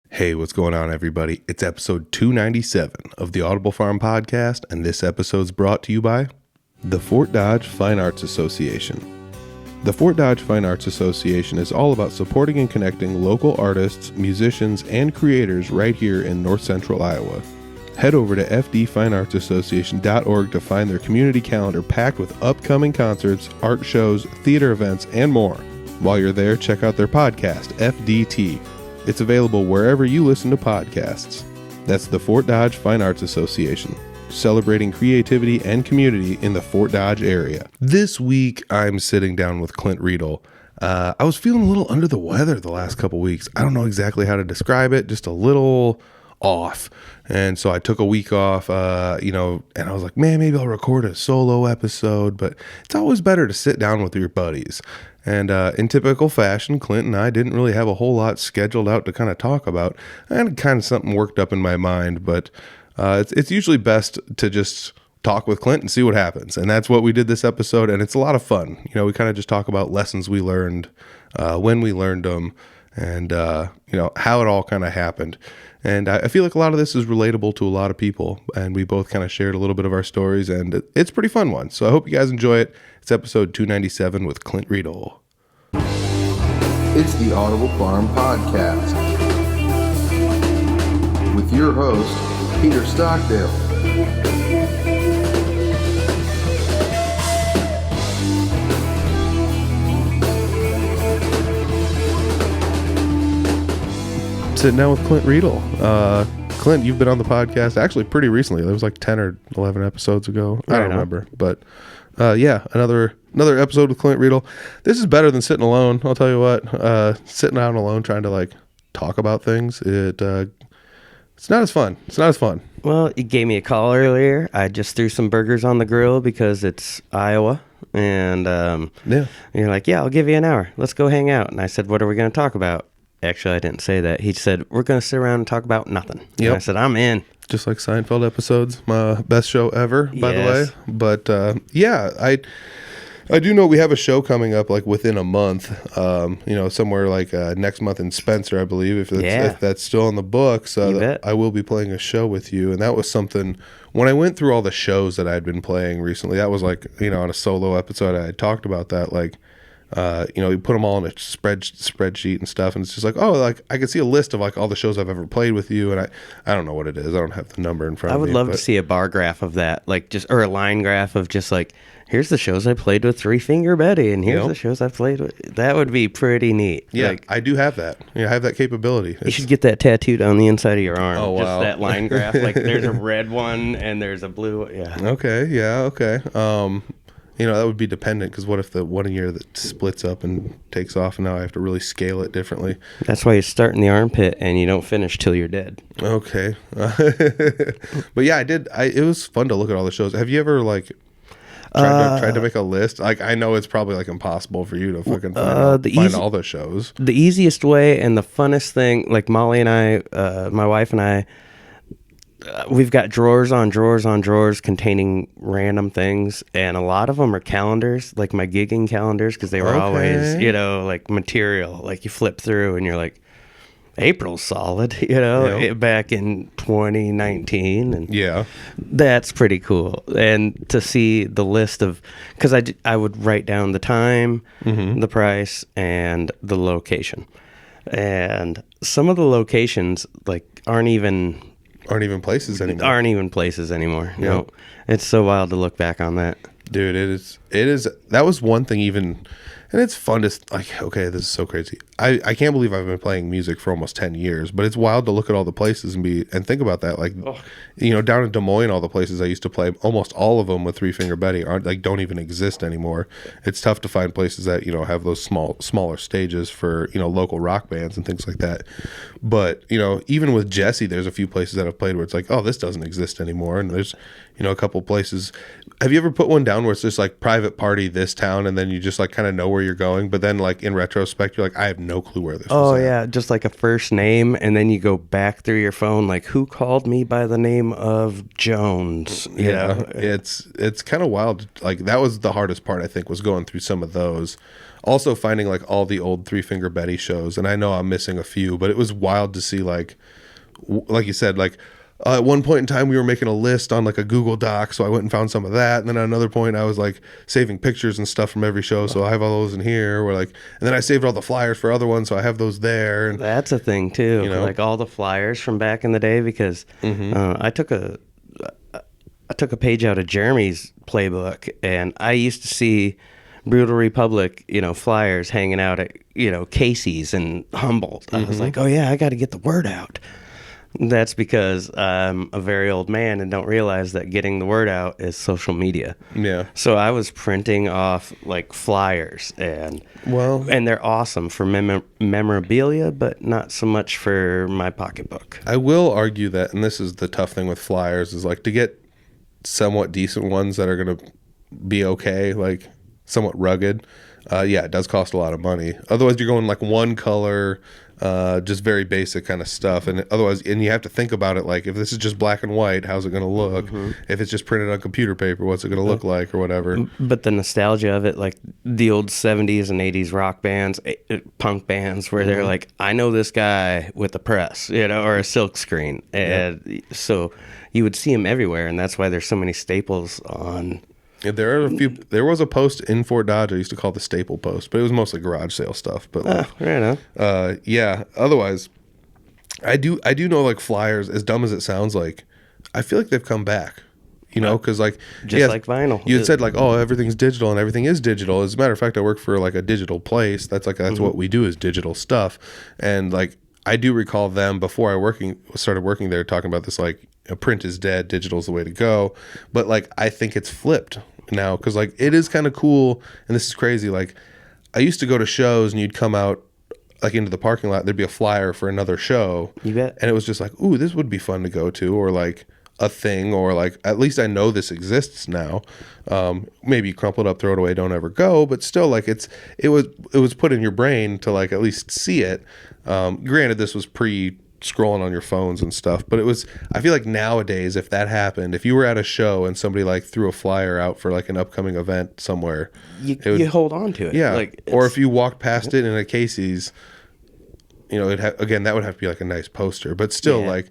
Hey, what's going on, everybody? It's episode 297 of the Audible Farm Podcast, and this episode's brought to you by the Fort Dodge Fine Arts Association. The Fort Dodge Fine Arts Association is all about supporting and connecting local artists, musicians, and creators right here in north central Iowa. Head over to fdfineartsassociation.org to find their community calendar packed with upcoming concerts, art shows, theater events, and more. While you're there, check out their podcast, FDT. It's available wherever you listen to podcasts. That's the Fort Dodge Fine Arts Association, celebrating creativity and community in the Fort Dodge area. This week, I'm sitting down with Clint Riedel. I was feeling a little under the weather the last couple weeks. I don't know exactly how to describe it, just a little off. And so I took a week off, and I was like, man, maybe I'll record a solo episode, but it's always better to sit down with your buddies. And in typical fashion, Clint and I didn't really have a whole lot scheduled out to kind of talk about. I had kind of something worked up in my mind, but it's usually best to just talk with Clint and see what happens. And that's what we did this episode, and it's a lot of fun. You know, we kind of just talk about lessons we learned, when we learned them, and, how it all kind of happened. And I feel like a lot of this is relatable to a lot of people, and we both kind of shared a little bit of our stories, and it's a pretty fun one. So I hope you guys enjoy it. It's episode 297 with Clint Riedel. It's the Audible Farm Podcast with your host, Peter Stockdale. Sitting down with Clint Riedel. Clint, you've been on the podcast actually pretty recently. There was like 10 or 11 episodes ago. I don't remember. But another episode with Clint Riedel. This is better than sitting alone. I'll tell you what. Sitting out alone trying to like talk about things, it's not as fun. It's not as fun. Well, you gave me a call earlier. I just threw some burgers on the grill because it's Iowa. And you're like, yeah, I'll give you an hour. Let's go hang out. And I said, what are we going to talk about? Actually, I didn't say that. He said, we're going to sit around and talk about nothing. Yep. And I said, I'm in. Just like Seinfeld episodes. My best show ever, by the way. But I do know we have a show coming up like within a month, somewhere like next month in Spencer, I believe, if that's still on the books. I will be playing a show with you. And that was something, when I went through all the shows that I'd been playing recently, that was like, on a solo episode, I had talked about that, like, you put them all in a spreadsheet and stuff, and it's just like, oh, like I can see a list of like all the shows I've ever played with you, and I don't know what it is. I don't have the number in front of me. I would love to see a bar graph of that, like or a line graph of just like, here's the shows I played with Three Finger Betty, and here's the shows I've played with. That would be pretty neat. Yeah, like, I do have that. I have that capability. You should get that tattooed on the inside of your arm. Oh, wow. Just that line graph. Like there's a red one and there's a blue. Yeah. Okay. Yeah. Okay. That would be dependent, because what if the one year that splits up and takes off, and now I have to really scale it differently? That's why you start in the armpit and you don't finish till you're dead. Okay. But yeah, I did. It was fun to look at all the shows. Have you ever like tried to make a list? Like, I know it's probably like impossible for you to fucking find all the shows. The easiest way and the funnest thing, like Molly and I, my wife and I, we've got drawers on drawers on drawers containing random things, and a lot of them are calendars, like my gigging calendars, because they were always, like material. Like you flip through and you're like, April's solid, back in 2019, and that's pretty cool. And to see the list of, because I would write down the time, the price, and the location, and some of the locations like aren't even places anymore. Yeah. No, it's so wild to look back on that. Dude, it is. That was one thing even, and it's fun to like, okay, this is so crazy. I can't believe I've been playing music for almost 10 years, but it's wild to look at all the places and think about that. Like, down in Des Moines, all the places I used to play, almost all of them with Three Finger Betty don't even exist anymore. It's tough to find places that, have those smaller stages for, local rock bands and things like that. But, even with Jesse, there's a few places that I've played where it's like, oh, this doesn't exist anymore. And there's, a couple places. Have you ever put one down where it's just like private party this town, and then you just like kind of know where you're going, but then like in retrospect, you're like, I have no clue where this was at. Yeah, just like a first name, and then you go back through your phone, like, who called me by the name of Jones? It's kind of wild. Like, that was the hardest part, I think, was going through some of those. also finding like all the old Three Finger Betty shows, and I know I'm missing a few, but it was wild to see like you said, like at one point in time we were making a list on like a Google Doc, so I went and found some of that, and then at another point I was like saving pictures and stuff from every show, so I have all those in here. Or like, and then I saved all the flyers for other ones, so I have those there. And That's a thing too, you know? like all the flyers from back in the day, because I took a page out of Jeremy's playbook, and I used to see Brutal Republic, flyers hanging out at, Casey's and Humboldt. I was like, oh yeah, I got to get the word out. That's because I'm a very old man and don't realize that getting the word out is social media. Yeah. So I was printing off like flyers, and they're awesome for memorabilia, but not so much for my pocketbook. I will argue that, and this is the tough thing with flyers, is like to get somewhat decent ones that are going to be okay, like somewhat rugged. It does cost a lot of money. Otherwise, you're going like one color, just very basic kind of stuff. And you have to think about it like, if this is just black and white, how's it going to look? If it's just printed on computer paper, what's it going to look like, or whatever? But the nostalgia of it, like the old 70s and 80s rock bands, punk bands, where they're like, I know this guy with a press, or a silk screen. And so you would see him everywhere, and that's why there's so many staples on. Yeah, there are a few. There was a post in Fort Dodge I used to call the staple post, but it was mostly garage sale stuff. But right on. Otherwise, I do know like flyers. As dumb as it sounds, like I feel like they've come back. Because like like vinyl. You had said like, oh, everything's digital, and everything is digital. As a matter of fact, I work for like a digital place. That's what we do is digital stuff, and like I do recall them before I started working there talking about this, like, print is dead, digital is the way to go. But like I think it's flipped now, because like it is kind of cool, and this is crazy. Like I used to go to shows, and you'd come out like into the parking lot, there'd be a flyer for another show. You bet. And it was just like, ooh, this would be fun to go to, or like a thing, or like at least I know this exists now. Maybe you crumple it up, throw it away, don't ever go, but still, like it was put in your brain to like at least see it. Granted, this was scrolling on your phones and stuff, but I feel like nowadays, if that happened, if you were at a show and somebody like threw a flyer out for like an upcoming event somewhere, you hold on to it. Yeah. Or if you walked past it in a Casey's, again, that would have to be like a nice poster, but still like.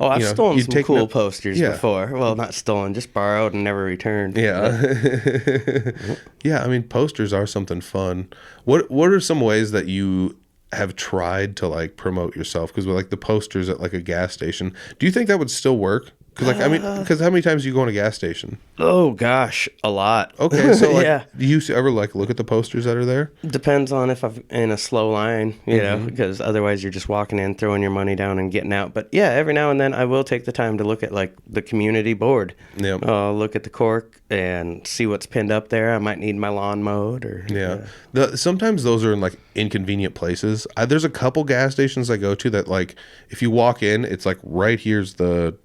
Oh, I've stolen some cool posters before. Well, not stolen, just borrowed and never returned. Yeah. Yeah, I mean, posters are something fun. What are some ways that you have tried to like promote yourself? Because with like the posters at like a gas station, do you think that would still work? Because because how many times do you go in a gas station? Oh gosh, a lot. Okay, so like, do you ever like look at the posters that are there? Depends on if I'm in a slow line, because otherwise you're just walking in, throwing your money down, and getting out. But yeah, every now and then I will take the time to look at like the community board. Yeah. Look at the cork and see what's pinned up there. I might need my lawn mowed, or sometimes those are in like inconvenient places. There's a couple gas stations I go to that like if you walk in, it's like right here's the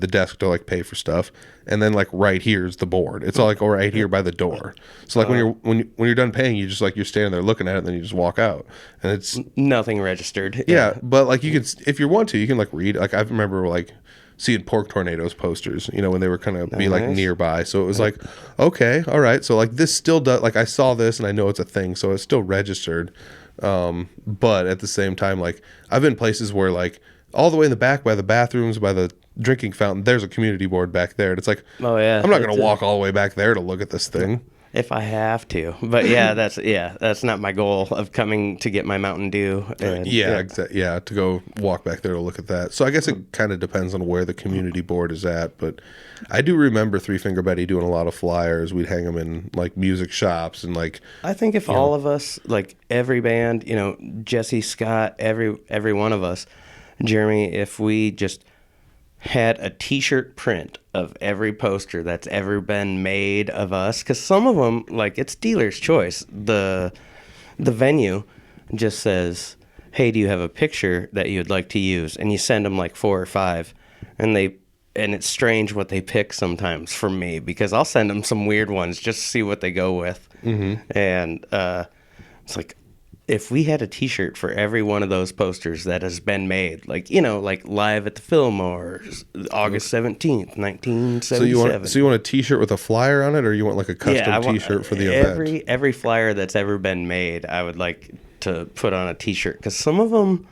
desk to like pay for stuff, and then like right here's the board. It's all like right here by the door. So like when you're done paying, you just like you're standing there looking at it, and then you just walk out, and it's nothing registered. Yeah, but like you can, if you want to, you can like read. Like I remember like seeing Pork Tornadoes posters, when they were kind of be like nearby. So it was like, okay, all right. So like this still does, like I saw this and I know it's a thing, so it's still registered. But at the same time, like I've been places where like all the way in the back by the bathrooms, by the drinking fountain, there's a community board back there, and it's like, I'm not going to walk all the way back there to look at this thing if I have to. But that's not my goal of coming to get my Mountain Dew. And, to go walk back there to look at that. So I guess it kind of depends on where the community board is at. But I do remember Three Finger Betty doing a lot of flyers. We'd hang them in like music shops and like. I think if all of us, like every band, Jesse, Scott, every one of us, Jeremy, if we just had a t-shirt print of every poster that's ever been made of us, because some of them, like, it's dealer's choice. The venue just says, hey, do you have a picture that you'd like to use? And you send them like 4 or 5, and it's strange what they pick sometimes for me, because I'll send them some weird ones just to see what they go with. And it's like, if we had a T-shirt for every one of those posters that has been made, like, you know, like Live at the Fillmore, August 17th, 1977. So you want a T-shirt with a flyer on it, or you want like a custom T-shirt for the event? Every flyer that's ever been made, I would like to put on a T-shirt, because some of them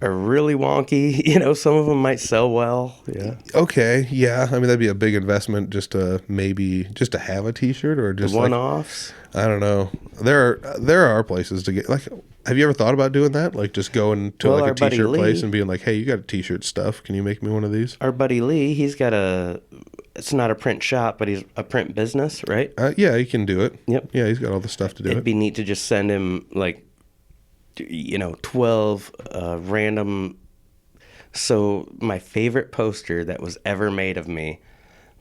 are really wonky. You know, some of them might sell well. Yeah. Okay. Yeah. I mean, that'd be a big investment just to have a T-shirt, or just one-offs. I don't know. There are places to get, like, have you ever thought about doing that? Like just going to like a T-shirt place and being like, hey, you got a T-shirt stuff. Can you make me one of these? Our buddy Lee, he's got it's not a print shop, but he's a print business, right? Yeah, he can do it. Yep. Yeah, he's got all the stuff to do It'd be neat to just send him like, 12 random. So my favorite poster that was ever made of me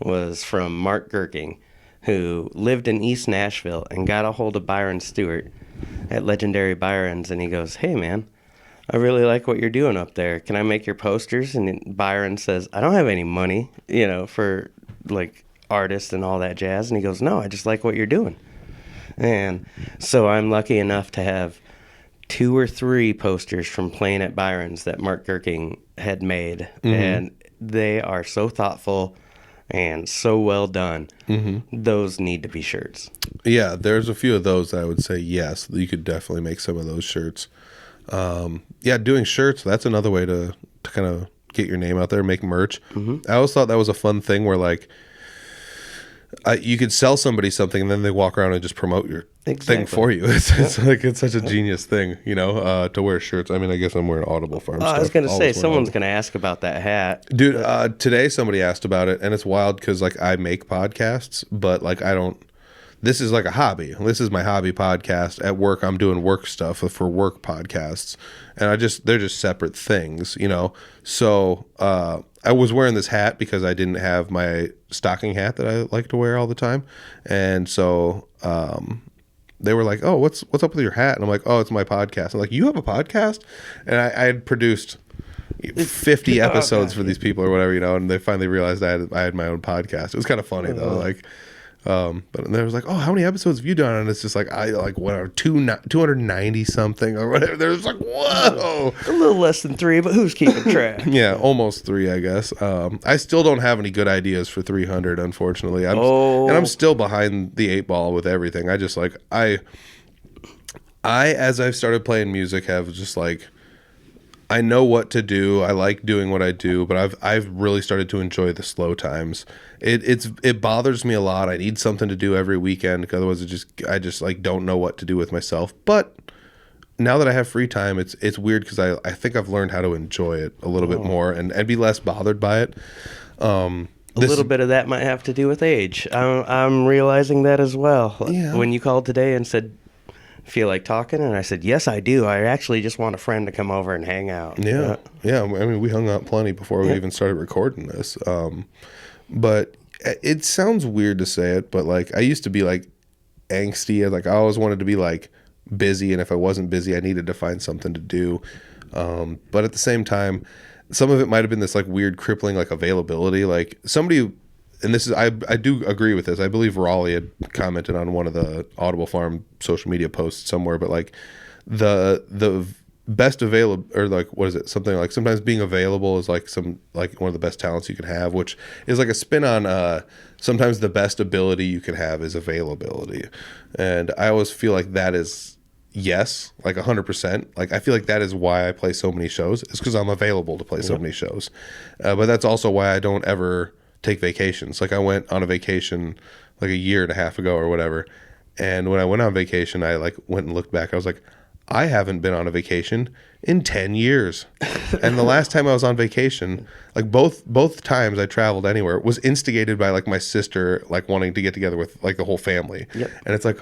was from Mark Gerking, who lived in East Nashville and got a hold of Byron Stewart at Legendary Byron's, and he goes, hey man, I really like what you're doing up there. Can I make your posters? And Byron says, I don't have any money, for like artists and all that jazz. And he goes, no, I just like what you're doing. And so I'm lucky enough to have 2 or 3 posters from playing at Byron's that Mark Gerking had made. Mm-hmm. And they are so thoughtful and so well done. Mm-hmm. Those need to be shirts. Yeah, there's a few of those that I would say, yes, you could definitely make some of those shirts. Doing shirts, that's another way to kind of get your name out there, make merch. Mm-hmm. I always thought that was a fun thing where, like, you could sell somebody something and then they walk around and just promote your thing for you. It's like, it's such a genius thing, to wear shirts. I mean, I guess I'm wearing Audible Farm stuff. I was going to say, someone's going to ask about that hat. Dude, today somebody asked about it, and it's wild because, like, I make podcasts, but, like, I don't. This is like a hobby. This is my hobby podcast. At work, I'm doing work stuff for work podcasts, and they're just separate things, So I was wearing this hat because I didn't have my stocking hat that I like to wear all the time, and so they were like, "Oh, what's up with your hat?" And I'm like, "Oh, it's my podcast." I'm like, "You have a podcast?" And I had produced 50 episodes for these people or whatever, and they finally realized I had my own podcast. It was kind of funny though, like. But they was like, "Oh, how many episodes have you done?" And it's just like, 290 something or whatever. They're just like, "Whoa!" A little less than 3, but who's keeping track? Yeah, almost 3, I guess. I still don't have any good ideas for 300, unfortunately. I'm still behind the 8 ball with everything. I just like I as I've started playing music, have just like. I know what to do. I like doing what I do, but I've really started to enjoy the slow times. It bothers me a lot. I need something to do every weekend, because otherwise I just like don't know what to do with myself. But now that I have free time, it's weird because I think I've learned how to enjoy it a little bit more and be less bothered by it. A little bit of that might have to do with age. I'm realizing that as well. Yeah. When you called today and said, feel like talking, and I said, yes, I do. I actually just want a friend to come over and hang out. Yeah. I mean, we hung out plenty before we even started recording this. But it sounds weird to say it, but like I used to be like angsty, and like I always wanted to be like busy, and if I wasn't busy, I needed to find something to do. But at the same time, some of it might have been this like weird crippling like availability. Like somebody, and this is I do agree with this. I believe Raleigh had commented on one of the Audible Farm social media posts somewhere, but like the best available, or like, what is it? Something like sometimes being available is like one of the best talents you can have, which is like a spin on sometimes the best ability you can have is availability. And I always feel like that is yes, like 100%. Like I feel like that is why I play so many shows. It's because I'm available to play so many shows. But that's also why I don't ever take vacations. Like I went on a vacation like a year and a half ago or whatever, and when I went on vacation, I like went and looked back. I was like, I haven't been on a vacation in 10 years. And the last time I was on vacation, like both times I traveled anywhere, was instigated by like my sister like wanting to get together with like the whole family. Yep. And it's like,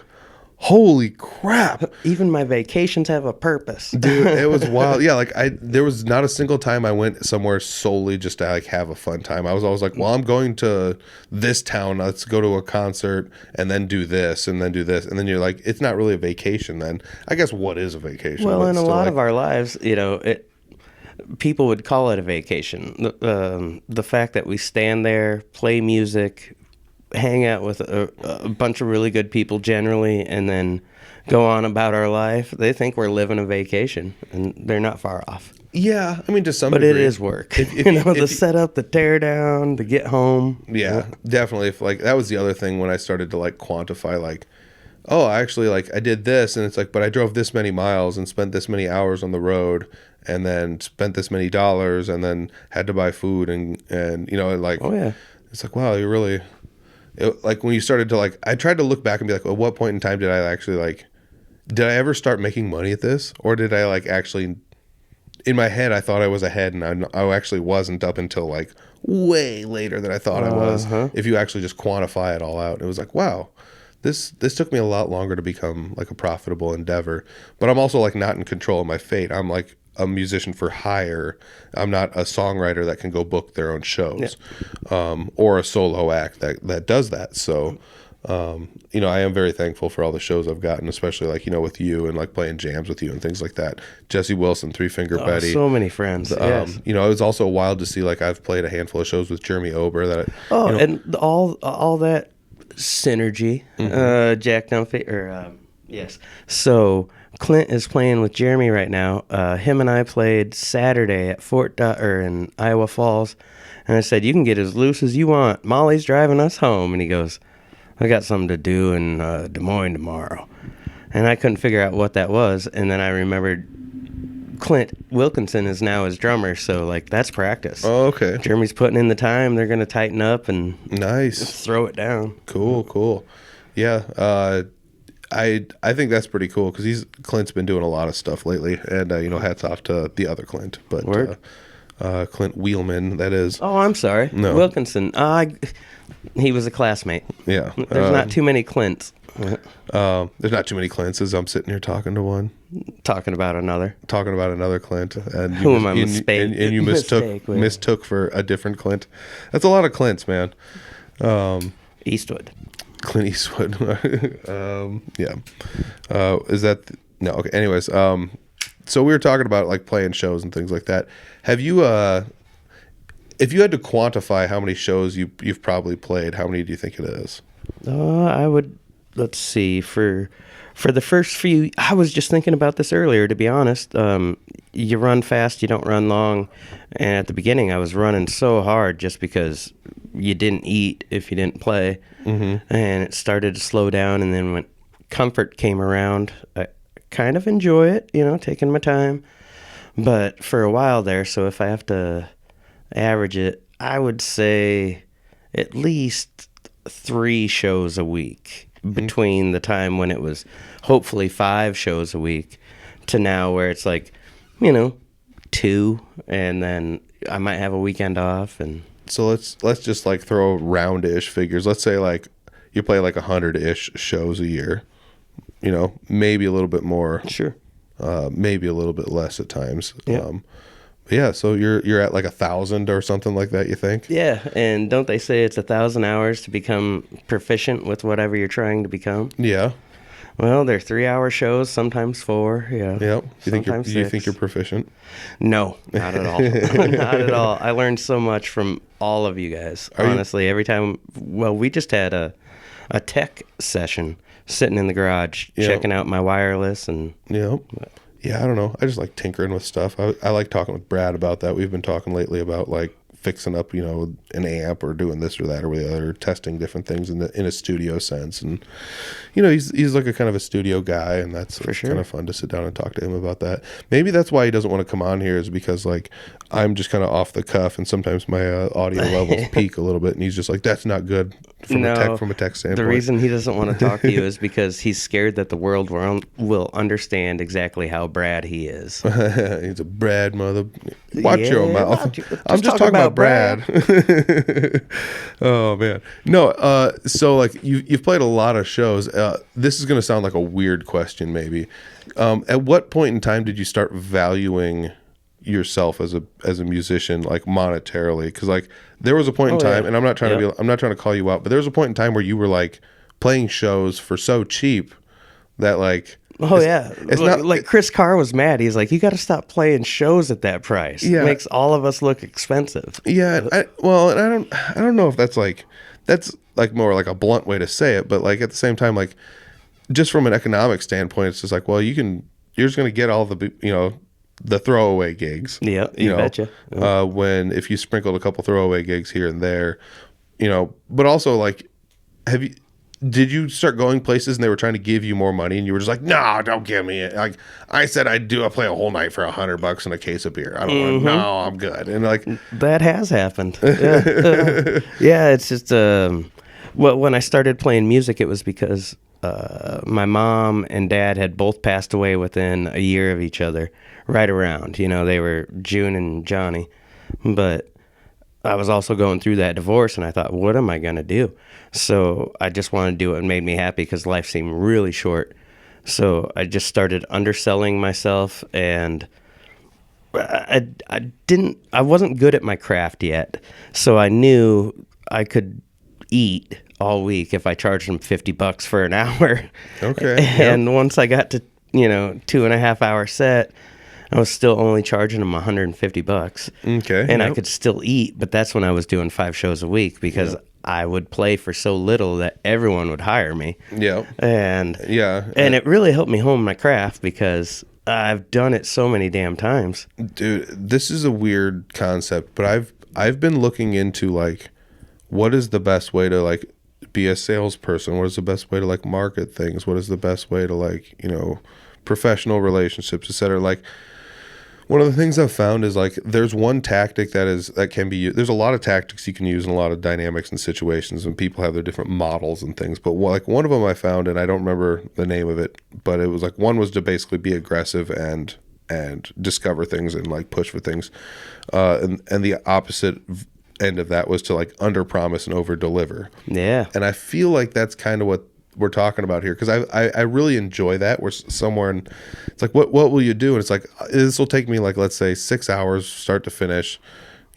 holy crap. Even my vacations have a purpose. Dude, it was wild. Yeah, like there was not a single time I went somewhere solely just to like have a fun time. I was always like, well, I'm going to this town, let's go to a concert and then do this and then do this. And then you're like, it's not really a vacation then. I guess what is a vacation? Well, in a lot of our lives, people would call it a vacation. The fact that we stand there, play music, hang out with a bunch of really good people generally, and then go on about our life, they think we're living a vacation, and they're not far off. Yeah, I mean, to some But degree. it is work. The setup, the tear down, the get home. Yeah, definitely. If like that was the other thing when I started to like quantify, like, oh, I actually like I did this, and it's like, but I drove this many miles and spent this many hours on the road, and then spent this many dollars, and then had to buy food, and like, Oh yeah. it's like, wow, you really, like when you started to like, I tried to look back and be like, at what point in time did I actually like, did I ever start making money at this, or did I like actually? In my head, I thought I was ahead, and I actually wasn't up until like way later than I thought I was. If you actually just quantify it all out, it was like, wow, this took me a lot longer to become like a profitable endeavor. But I'm also like not in control of my fate. I'm like a musician for hire. I'm not a songwriter that can go book their own shows, or a solo act that does that. So. I am very thankful for all the shows I've gotten, especially like, with you and like playing jams with you and things like that. Jesse Wilson, Three Finger Betty. So many friends. Yes. It was also wild to see, like, I've played a handful of shows with Jeremy Ober that, and all that synergy, Jack Dunphy, yes. So Clint is playing with Jeremy right now. Him and I played Saturday at in Iowa Falls. And I said, you can get as loose as you want. Molly's driving us home. And he goes, I got something to do in Des Moines tomorrow. And I couldn't figure out what that was. And then I remembered Clint Wilkinson is now his drummer. So, like, that's practice. Oh, okay. Jeremy's putting in the time. They're going to tighten up and nice throw it down. Cool. Yeah. I think that's pretty cool because Clint's been doing a lot of stuff lately. And, hats off to the other Clint. But Clint Wheelman, that is. Oh, I'm sorry. No. Wilkinson. He was a classmate. Yeah. There's not too many Clints. There's not too many Clints as I'm sitting here talking to one. Talking about another Clint. And who am I mistaken? And you mistook for a different Clint. That's a lot of Clints, man. Eastwood. Clint Eastwood. Yeah. Is that... No, okay. Anyways, so we were talking about like playing shows and things like that. Have you... if you had to quantify how many shows you've probably played, how many do you think it is? I would, let's see, for the first few, I was just thinking about this earlier, to be honest. You run fast, you don't run long. And at the beginning, I was running so hard just because you didn't eat if you didn't play. Mm-hmm. And it started to slow down. And then when comfort came around, I kind of enjoy it, taking my time. But for a while there, so if I have to average it, I would say at least 3 shows a week between the time when it was hopefully 5 shows a week to now where it's like, 2, and then I might have a weekend off. And so let's just like throw round-ish figures. Let's say like you play like 100-ish shows a year, maybe a little bit more. Sure. Maybe a little bit less at times. Yeah. Yeah, so you're at like 1,000 or something like that, you think? Yeah, and don't they say it's 1,000 hours to become proficient with whatever you're trying to become? Yeah. Well, they're 3-hour shows, sometimes 4. Yeah. Yep. You think you're proficient? No, not at all. Not at all. I learned so much from all of you guys. Honestly, every time. Well, we just had a tech session sitting in the garage, checking out my wireless and. Yep. Yeah, I don't know. I just like tinkering with stuff. I like talking with Brad about that. We've been talking lately about like fixing up, an amp or doing this or that or the other, testing different things in a studio sense. And he's like a kind of a studio guy, and that's for sure. Kind of fun to sit down and talk to him about that. Maybe that's why he doesn't want to come on here, is because like I'm just kind of off the cuff, and sometimes my audio levels peak a little bit, and he's just like, that's not good from a tech standpoint. The reason he doesn't want to talk to you is because he's scared that the world will understand exactly how Brad he is. He's a Brad mother. Watch your mouth. I'm just talking about Brad. Oh man, no. So like you've played a lot of shows. This is going to sound like a weird question, maybe. At what point in time did you start valuing yourself as a musician, like monetarily? Because like there was a point in time, and I'm not trying to call you out, but there was a point in time where you were like playing shows for so cheap that like. It's not like Chris Carr was mad. He's like, you got to stop playing shows at that price. Yeah. It makes all of us look expensive. Yeah. I don't know if that's like, that's like more like a blunt way to say it, but like at the same time, like just from an economic standpoint, it's just like, well, you're just going to get all the, the throwaway gigs. Yeah, you betcha. If you sprinkled a couple throwaway gigs here and there, but also like, did you start going places and they were trying to give you more money and you were just like, no, don't give me it. Like I said, I'll play a whole night for $100 and a case of beer. I don't want no, I'm good. And like, that has happened. Yeah, yeah, it's just, well, when I started playing music, it was because my mom and dad had both passed away within a year of each other, right around. They were June and Johnny. But I was also going through that divorce, and I thought, what am I going to do? So I just wanted to do what made me happy because life seemed really short. So I just started underselling myself, and I wasn't good at my craft yet. So I knew I could eat all week if I charged them $50 for an hour. Okay. And once I got to, 2.5 hour set, I was still only charging them $150. Okay. And I could still eat, but that's when I was doing 5 shows a week because I would play for so little that everyone would hire me. Yeah. And it really helped me hone my craft because I've done it so many damn times. Dude, this is a weird concept, but I've been looking into like what is the best way to like be a salesperson? What is the best way to like market things? What is the best way to like, professional relationships, etc. Like one of the things I've found is like there's one tactic that can be used. There's a lot of tactics you can use in a lot of dynamics and situations, and people have their different models and things. But like one of them I found, and I don't remember the name of it, but it was like one was to basically be aggressive and discover things and like push for things, and the opposite end of that was to like under promise and over deliver. Yeah. And I feel like that's kind of what we're talking about here, because I really enjoy that. We're somewhere and it's like, what will you do? And it's like, this will take me like, let's say 6 hours start to finish,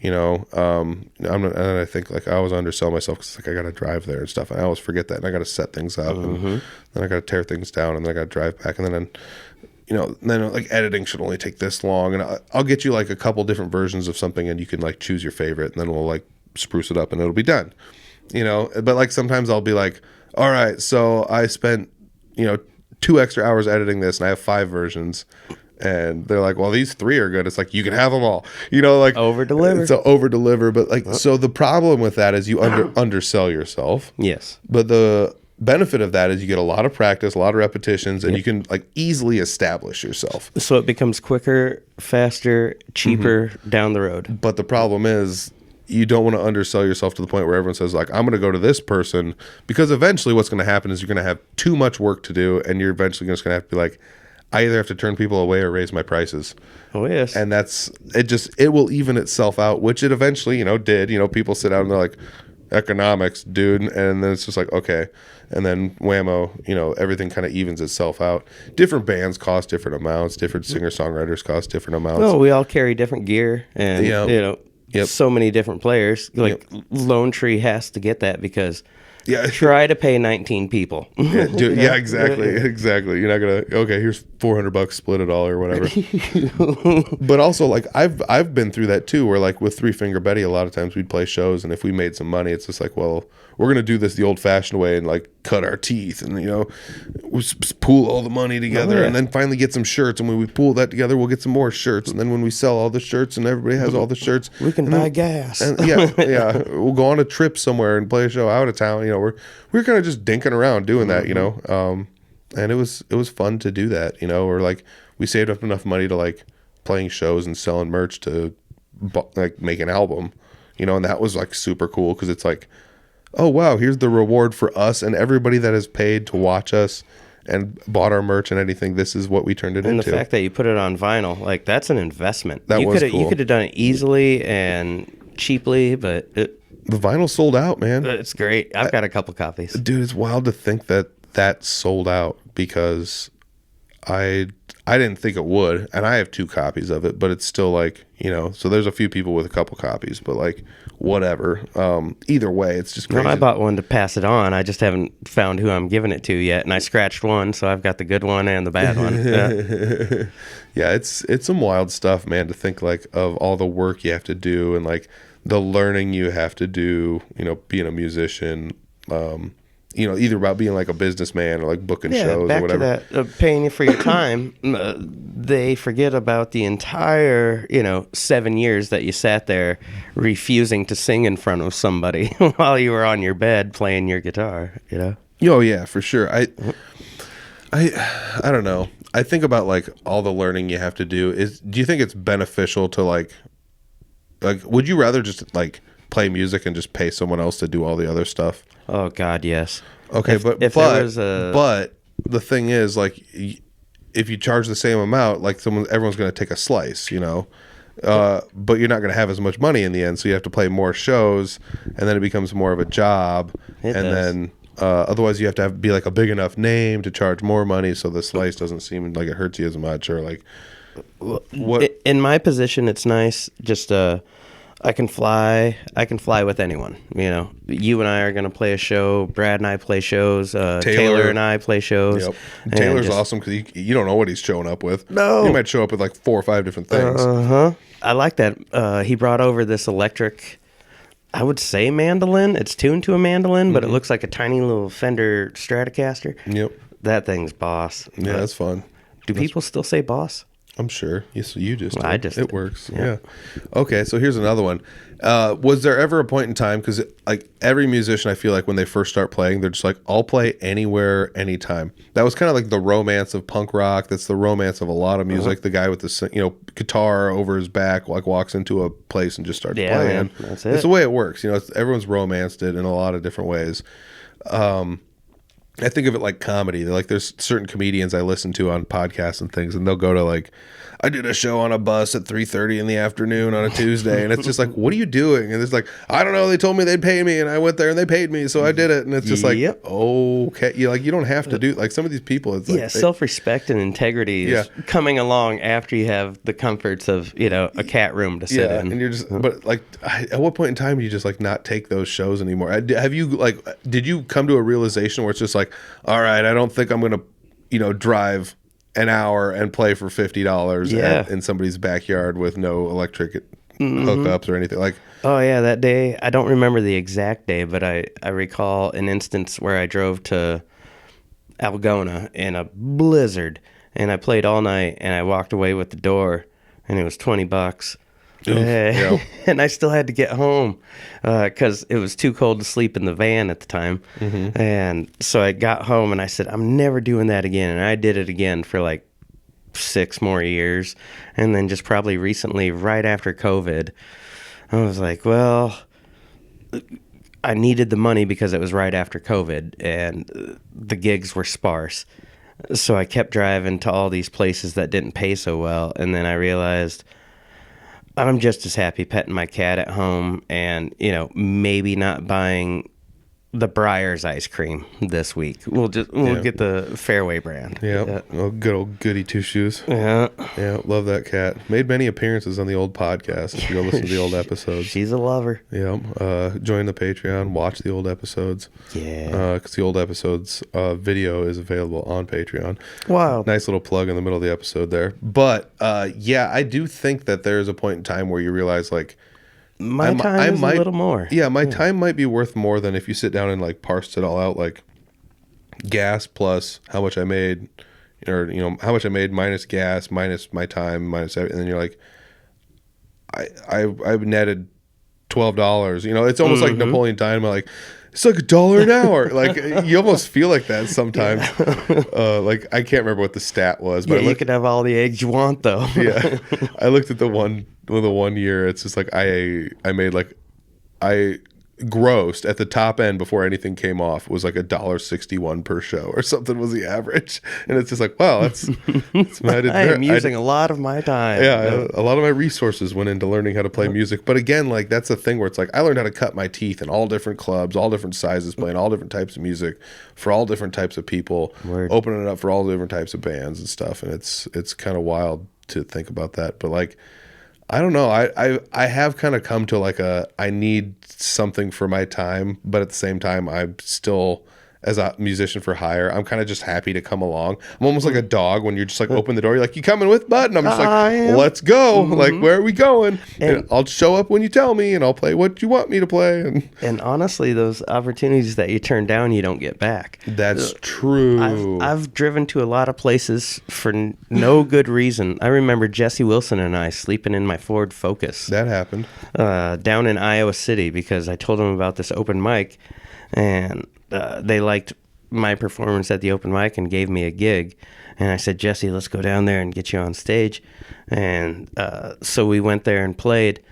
and I think like I always undersell myself because like I got to drive there and stuff, and I always forget that, and I got to set things up, and then I got to tear things down, and then I got to drive back, and then then like editing should only take this long, and I'll get you like a couple different versions of something, and you can like choose your favorite, and then we'll like spruce it up, and it'll be done, But like sometimes I'll be like, all right, so I spent 2 extra hours editing this, and I have 5 versions, and they're like, well, these 3 are good. It's like you can have them all, like over deliver. So over deliver, but like so the problem with that is you undersell yourself. Yes, but the benefit of that is you get a lot of practice, a lot of repetitions, and you can like easily establish yourself. So it becomes quicker, faster, cheaper down the road. But the problem is you don't want to undersell yourself to the point where everyone says like, I'm going to go to this person, because eventually what's going to happen is you're going to have too much work to do, and you're eventually just going to have to be like, I either have to turn people away or raise my prices. Oh yes. And it will even itself out, which it eventually, did. People sit down and they're like, economics, dude, and then it's just like, okay, and then whammo, everything kind of evens itself out. Different bands cost different amounts, different singer-songwriters cost different amounts. No, we all carry different gear, and so many different players. Like Lone Tree has to get that because try to pay 19 people. Exactly. You're not gonna, okay, here's $400, split it all or whatever. But also like I've been through that too, where like with Three Finger Betty, a lot of times we'd play shows, and if we made some money, it's just like, well, we're gonna do this the old-fashioned way and like cut our teeth, and we pool all the money together, and then finally get some shirts, and when we pool that together, we'll get some more shirts, and then when we sell all the shirts and everybody has all the shirts, we can buy gas. And we'll go on a trip somewhere and play a show out of town. We're kind of just dinking around doing that, and it was fun to do that, or like we saved up enough money to like playing shows and selling merch to like make an album, and that was like super cool, because it's like, oh wow, here's the reward for us and everybody that has paid to watch us and bought our merch and anything. This is what we turned it into. And the fact that you put it on vinyl, like that's an investment. That was cool. You could have done it easily and cheaply, but the vinyl sold out, man. It's great. I've got a couple copies. Dude, it's wild to think that sold out, because I didn't think it would, and I have 2 copies of it, but it's still like, so there's a few people with a couple copies, but like whatever. Either way, it's just crazy. No, I bought one to pass it on. I just haven't found who I'm giving it to yet, and I scratched one, so I've got the good one and the bad one. Yeah, it's some wild stuff, man, to think like of all the work you have to do, and like the learning you have to do, being a musician, either about being like a businessman or like booking shows back or whatever. to that, paying you for your time. They forget about the entire, 7 years that you sat there refusing to sing in front of somebody while you were on your bed playing your guitar, Oh yeah, for sure. I don't know. I think about like all the learning you have to do. Do you think it's beneficial to like would you rather just like play music and just pay someone else to do all the other stuff? Oh God, yes. Okay, If there was but the thing is, like, if you charge the same amount, like everyone's going to take a slice, but you're not going to have as much money in the end, so you have to play more shows, and then it becomes more of a job, then otherwise you have to be like a big enough name to charge more money, so the slice doesn't seem like it hurts you as much, or like what? In my position, it's nice. Just I can fly with anyone. You and I are going to play a show. Brad and I play shows. Taylor and I play shows. Yep. Taylor's awesome because you don't know what he's showing up with. No. He might show up with like 4 or 5 different things. I like that. He brought over this electric, I would say mandolin. It's tuned to a mandolin, but it looks like a tiny little Fender Stratocaster. Yep. That thing's boss. Yeah, that's fun. Do people still say boss? I'm sure. Yes, you just. Well, I just. It works. Yeah. Okay, so here's another one. Was there ever a point in time, because like every musician, I feel like when they first start playing, they're just like, I'll play anywhere, anytime. That was kind of like the romance of punk rock. That's the romance of a lot of music. The guy with the guitar over his back like walks into a place and just starts playing. Man, that's it. It's the way it works. Everyone's romanced it in a lot of different ways. I think of it like comedy. There's certain comedians I listen to on podcasts and things, and they'll go to like, I did a show on a bus at 3:30 in the afternoon on a Tuesday, and it's just like, what are you doing? And it's like, I don't know. They told me they'd pay me, and I went there and they paid me, so I did it. And it's just like, okay, you don't have to do like some of these people. It's like self-respect and integrity is coming along after you have the comforts of a cat room to sit in. And you're just, but like, at what point in time do you just like not take those shows anymore? Have you did you come to a realization where it's just like, all right, I don't think I'm gonna drive an hour and play for $50 in somebody's backyard with no electric hookups or anything like. Oh yeah, that day, I don't remember the exact day, but I recall an instance where I drove to Algona in a blizzard, and I played all night, and I walked away with the door, and it was $20. And I still had to get home because it was too cold to sleep in the van at the time. And so I got home and I said, I'm never doing that again. And I did it again for like 6 more years. And then just probably recently, right after COVID, I was like, well, I needed the money because it was right after COVID and the gigs were sparse. So I kept driving to all these places that didn't pay so well. And then I realized I'm just as happy petting my cat at home and, maybe not buying the Breyers ice cream this week. We'll get the Fairway brand. Yeah. Oh, good old goody two shoes. Yeah. Yeah. Love that cat. Made many appearances on the old podcast. If you go listen to the old episodes. She's a lover. Yeah. Join the Patreon. Watch the old episodes. Yeah. Because the old episodes video is available on Patreon. Wow. Nice little plug in the middle of the episode there. But I do think that there's a point in time where you realize like, my time is a little more. Yeah, my time might be worth more than if you sit down and like parsed it all out, like gas plus how much I made, or how much I made minus gas minus my time minus everything. And then you're like, I netted $12. It's almost like Napoleon Dynamite. Like it's like $1 an hour. Like you almost feel like that sometimes. Like I can't remember what the stat was, but you could have all the eggs you want though. Yeah, I looked at the one year. It's just like I made like I grossed at the top end before anything came off was like $1.61 per show or something was the average, and it's just like wow, that's I am using a lot of my time. Yeah, a lot of my resources went into learning how to play music. But again, like that's the thing where it's like I learned how to cut my teeth in all different clubs, all different sizes, playing all different types of music for all different types of people, opening it up for all different types of bands and stuff, and it's kind of wild to think about that. But like I don't know. I have kind of come to like I need something for my time, but at the same time, I still as a musician for hire. I'm kind of just happy to come along. I'm almost like a dog when you're just like open the door. You're like, you coming with, bud? And I'm just like, let's go. Like, where are we going? And I'll show up when you tell me, and I'll play what you want me to play. And honestly, those opportunities that you turn down, you don't get back. That's true. I've driven to a lot of places for no good reason. I remember Jesse Wilson and I sleeping in my Ford Focus. That happened. Down in Iowa City because I told them about this open mic, and they liked my performance at the open mic and gave me a gig. And I said, Jesse, let's go down there and get you on stage. And so we went there and played.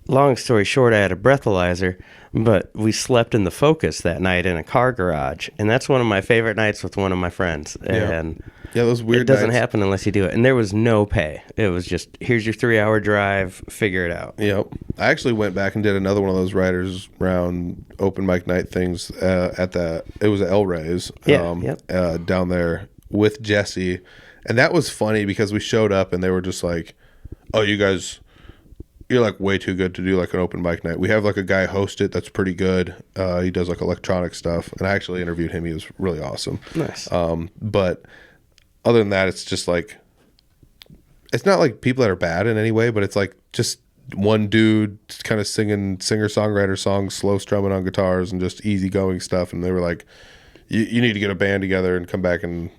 Long story short, I had a breathalyzer, but we slept in the Focus that night in a car garage. And that's one of my favorite nights with one of my friends. And yeah, those weird it doesn't nights. happen unless you do it. And there was no pay. It was just, here's your 3-hour drive, figure it out. Yep. I actually went back and did another one of those writers round open mic night things it was at El Rey's down there with Jesse. And that was funny because we showed up and they were just like, oh, you guys, you're like way too good to do like an open mic night. We have like a guy host it that's pretty good. He does like electronic stuff. And I actually interviewed him. He was really awesome. Nice. But other than that, it's just like, it's not like people that are bad in any way, but it's like just one dude kind of singing singer-songwriter songs, slow strumming on guitars and just easygoing stuff. And they were like, you need to get a band together and come back and,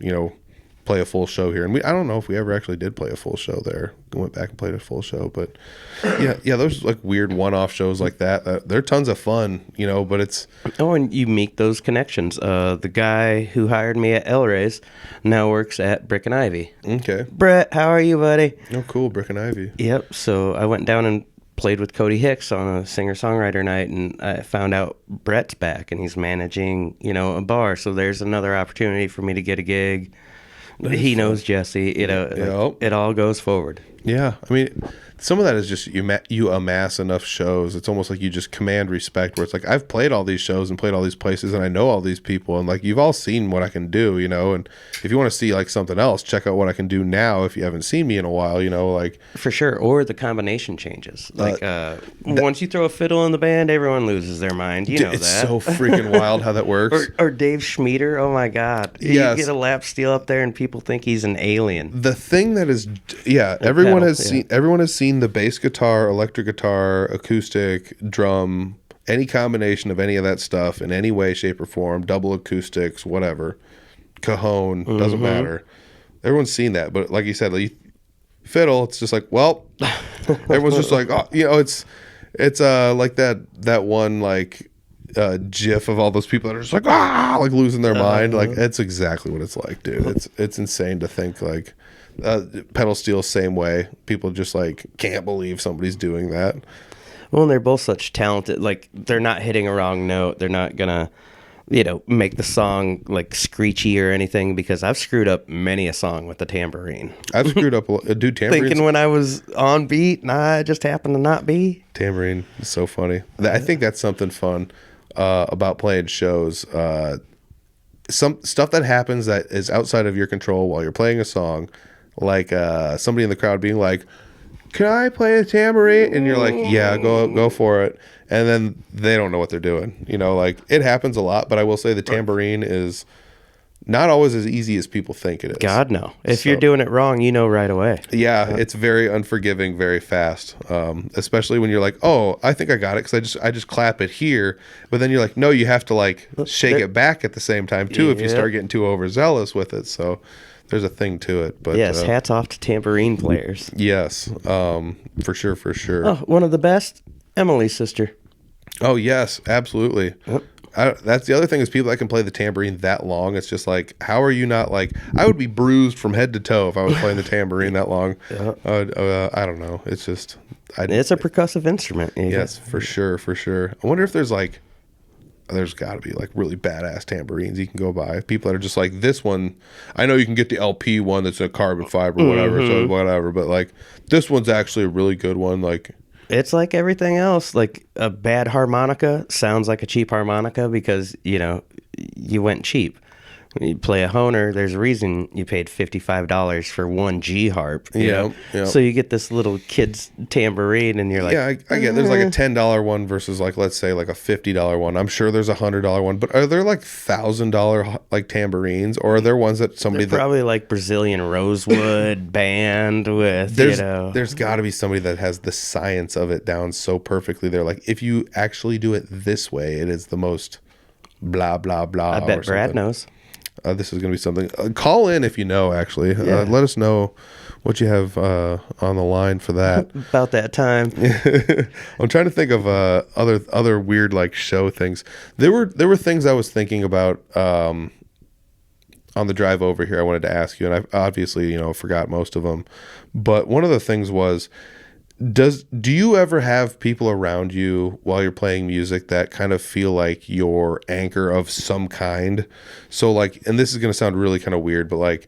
play a full show here. And I don't know if we ever actually did play a full show there. We went back and played a full show, but yeah, those like weird one-off shows like that, they're tons of fun, but it's... Oh, and you make those connections. The guy who hired me at El Rey's now works at Brick and Ivy. Okay. Brett, how are you, buddy? Oh, cool, Brick and Ivy. Yep, so I went down and played with Cody Hicks on a singer-songwriter night, and I found out Brett's back, and he's managing, a bar, so there's another opportunity for me to get a gig. He knows Jesse. It all goes forward. Yeah, I mean, some of that is just you amass enough shows. It's almost like you just command respect. Where it's like I've played all these shows and played all these places, and I know all these people, and like you've all seen what I can do, And if you want to see like something else, check out what I can do now. If you haven't seen me in a while, like for sure. Or the combination changes. Like once you throw a fiddle in the band, everyone loses their mind. You know it's that. So freaking wild how that works. Or Dave Schmieder. Oh my God. Yes. You get a lap steel up there, and people think he's an alien. The thing that is, everyone has seen the bass guitar, electric guitar, acoustic, drum, any combination of any of that stuff in any way, shape, or form, double acoustics, whatever, cajon, doesn't matter. Everyone's seen that, but like you said, fiddle, it's just like, well, everyone's just like, oh, it's like that one like gif of all those people that are just like like losing their mind. Like it's exactly what it's like, dude. It's insane to think like. Pedal steel, same way. People just like can't believe somebody's doing that. Well, and they're both such talented. Like they're not hitting a wrong note. They're not gonna, make the song like screechy or anything. Because I've screwed up many a song with the tambourine. I've screwed up dude. Tambourine. Thinking when I was on beat, I just happened to not be. Tambourine is so funny. I think that's something fun about playing shows. Some stuff that happens that is outside of your control while you're playing a song. Like somebody in the crowd being like, can I play a tambourine? And you're like, yeah, go for it. And then they don't know what they're doing. Like it happens a lot, but I will say the tambourine is not always as easy as people think it is. God, no. If you're doing it wrong, right away. Yeah, it's very unforgiving, very fast. Especially when you're like, oh, I think I got it because I just clap it here. But then you're like, no, you have to like shake it back at the same time too if you start getting too overzealous with it. So there's a thing to it. But yes, hats off to tambourine players. Yes, for sure. Oh, one of the best, Emily's sister. Oh yes, absolutely. Yep. That's the other thing is people that can play the tambourine that long. It's just like, how are you not like? I would be bruised from head to toe if I was playing the tambourine that long. I don't know. It's just it's a percussive instrument. Yes, for sure. I wonder if there's got to be like really badass tambourines you can go buy. People that are just like this one. I know you can get the LP one that's a carbon fiber, whatever. So whatever, but like this one's actually a really good one. Like it's like everything else. Like a bad harmonica sounds like a cheap harmonica because you went cheap. You play a Honer, there's a reason you paid $55 for one G harp. You know? So you get this little kid's tambourine, and you're like, yeah, I get there's like a $10 one versus like, let's say like a $50 one. I'm sure there's a $100 one, but are there like $1,000 like tambourines, or are there ones that somebody they're probably like Brazilian rosewood band with, there's got to be somebody that has the science of it down so perfectly. They're like, if you actually do it this way, it is the most blah blah blah. I bet Brad knows. This is going to be something. Call in if you know, actually. Let us know what you have on the line for that. About that time. I'm trying to think of other weird like show things. There were things I was thinking about on the drive over here I wanted to ask you, and I obviously, forgot most of them. But one of the things was, do you ever have people around you while you're playing music that kind of feel like your anchor of some kind? So like, and this is going to sound really kind of weird, but like,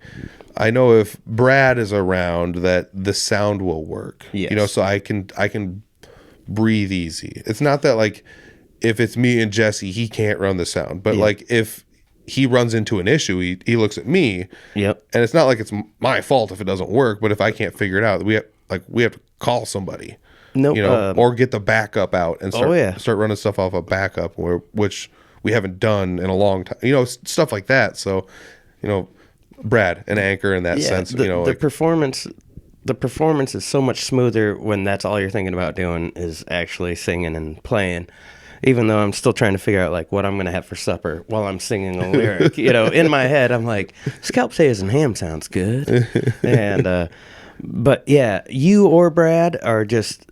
I know if Brad is around, that the sound will work. Yes. So I can breathe easy. It's not that like, if it's me and Jesse, he can't run the sound, but like if he runs into an issue, he looks at me. Yep. And it's not like it's my fault if it doesn't work, but if I can't figure it out, we have to call somebody. Nope. Or get the backup out and start running stuff off a backup, which we haven't done in a long time. Stuff like that. So, Brad, an anchor in that sense. The performance is so much smoother when that's all you're thinking about doing is actually singing and playing. Even though I'm still trying to figure out like what I'm going to have for supper while I'm singing a lyric, in my head, I'm like, scalp potatoes and ham sounds good. And, but yeah, you or Brad are just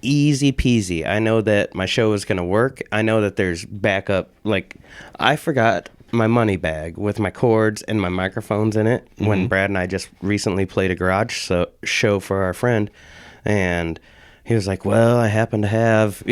easy peasy. I know that my show is going to work. I know that there's backup. Like, I forgot my money bag with my cords and my microphones in it when Brad and I just recently played a garage show for our friend. And he was like, well, I happen to have,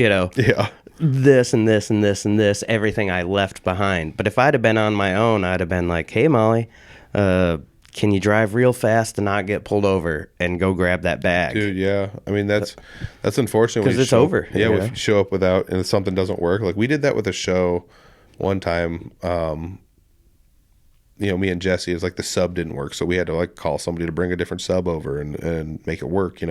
this and this and this and this, everything I left behind. But if I'd have been on my own, I'd have been like, hey, Molly, can you drive real fast and not get pulled over and go grab that bag? Dude, yeah. I mean, that's unfortunate. Because it's over. Yeah, if you show up without, and something doesn't work. Like, we did that with a show one time. Me and Jesse, is like the sub didn't work. So we had to like call somebody to bring a different sub over and make it work,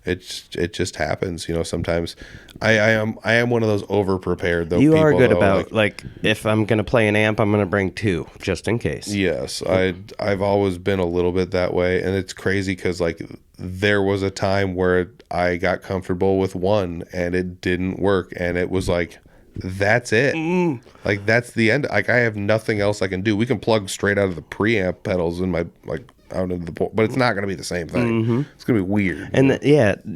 It just happens, sometimes. I am one of those over prepared though. You are good about like if I'm gonna play an amp, I'm gonna bring two just in case. Yes, I've always been a little bit that way, and it's crazy because like there was a time where I got comfortable with one and it didn't work, and it was like, that's it. Like that's the end. Like I have nothing else I can do. We can plug straight out of the preamp pedals in my out into the port, but it's not going to be the same thing. It's going to be weird. And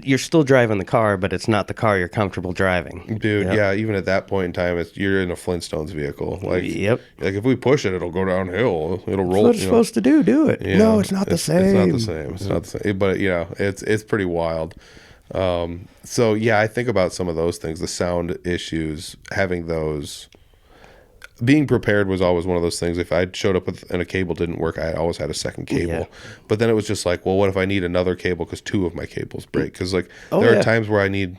you're still driving the car, but it's not the car you're comfortable driving. Dude, yeah, even at that point in time, you're in a Flintstones vehicle. Like, yep. Like if we push it, it'll go downhill. It'll roll. That's what it's supposed to do. Do it. Yeah, no, it's not the same. It's not the same. But it's pretty wild. So yeah, I think about some of those things, the sound issues, having those. Being prepared was always one of those things. If I showed up and a cable didn't work, I always had a second cable. Yeah. But then it was just like, well, what if I need another cable because two of my cables break? Because there are times where I need,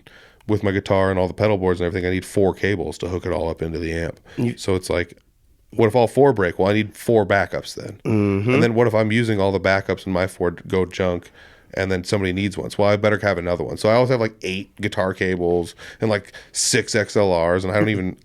with my guitar and all the pedal boards and everything, I need 4 cables to hook it all up into the amp. So it's like, what if all 4 break? Well, I need 4 backups then. And then what if I'm using all the backups and my 4 go junk? And then somebody needs one. So I better have another one. So I always have like 8 guitar cables and like 6 XLRs, and I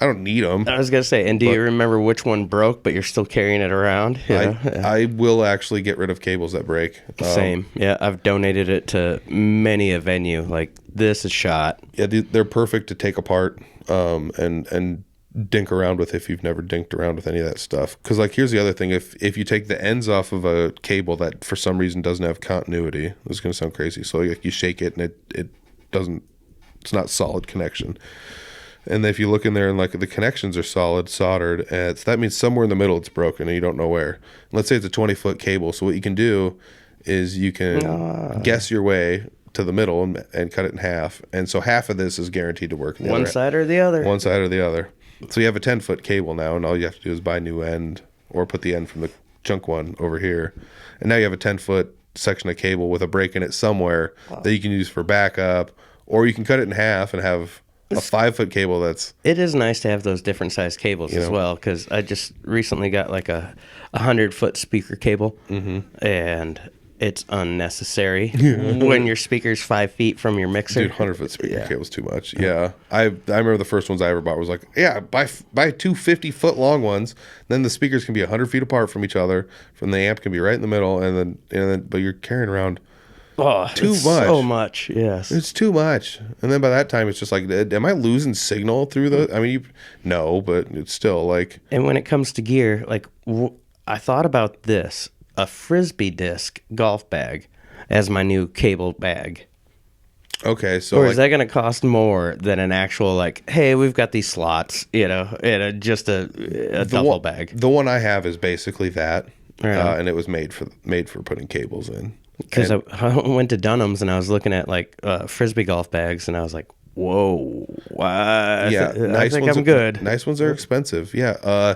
don't need them. I was going to say, and do you remember which one broke, but you're still carrying it around? I will actually get rid of cables that break. Same. Yeah, I've donated it to many a venue. Like, this is shot. Yeah, they're perfect to take apart and dink around with if you've never dinked around with any of that stuff. Because like, here's the other thing: if you take the ends off of a cable that for some reason doesn't have continuity, this is going to sound crazy, so like you shake it and it doesn't, it's not solid connection. And if you look in there and like the connections are solid soldered, that means somewhere in the middle it's broken and you don't know where. And let's say it's a 20-foot cable, so what you can do is you can guess your way to the middle and cut it in half, and so half of this is guaranteed to work. One side or the other. One side or the other. So you have a 10-foot cable now, and all you have to do is buy a new end or put the end from the junk one over here. And now you have a 10-foot section of cable with a break in it somewhere that you can use for backup, or you can cut it in half and have a 5-foot cable. It is nice to have those different size cables as well, because I just recently got like a 100-foot speaker cable, and it's unnecessary when your speaker's 5 feet from your mixer. Dude, 100-foot speaker cable's too much. Yeah. I remember the first ones I ever bought was like, yeah, buy 2 50-foot long ones. Then the speakers can be 100 feet apart from each other. From the amp can be right in the middle, and then but you're carrying around too much. So much, yes. It's too much. And then by that time, it's just like, am I losing signal through the? I mean, no, but it's still like. And when it comes to gear, like I thought about this. A Frisbee disc golf bag as my new cable bag. Okay, so or is that going to cost more than an actual, like, hey, we've got these slots, in just a duffel bag? The one I have is basically that, Right. And it was made for putting cables in. Because I went to Dunham's and I was looking at like Frisbee golf bags, and I was like, whoa, wow. Yeah, I think I'm good. Nice ones are expensive. Yeah.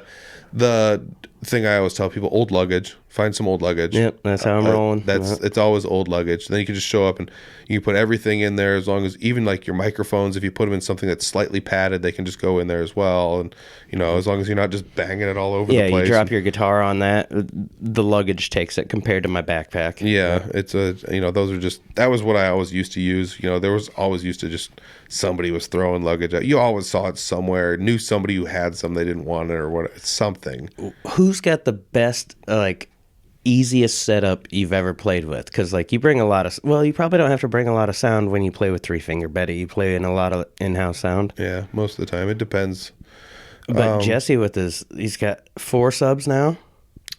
The thing I always tell people, old luggage. Find some old luggage. Yep, that's how I'm rolling. It's always old luggage. Then you can just show up and you can put everything in there, as long as even like your microphones, if you put them in something that's slightly padded, they can just go in there as well. And as long as you're not just banging it all over the place. Yeah, you drop your guitar on that, the luggage takes it compared to my backpack. Yeah, it's those are just, that was what I always used to use. There was always used to just somebody was throwing luggage out. You always saw it somewhere, knew somebody who had some, they didn't want it or what, something. Who's got the best, easiest setup you've ever played with? Because you bring a lot of, you probably don't have to bring a lot of sound when you play with Three Finger Betty. You play in a lot of in-house sound. Yeah, most of the time. It depends. But Jesse he's got 4 subs now.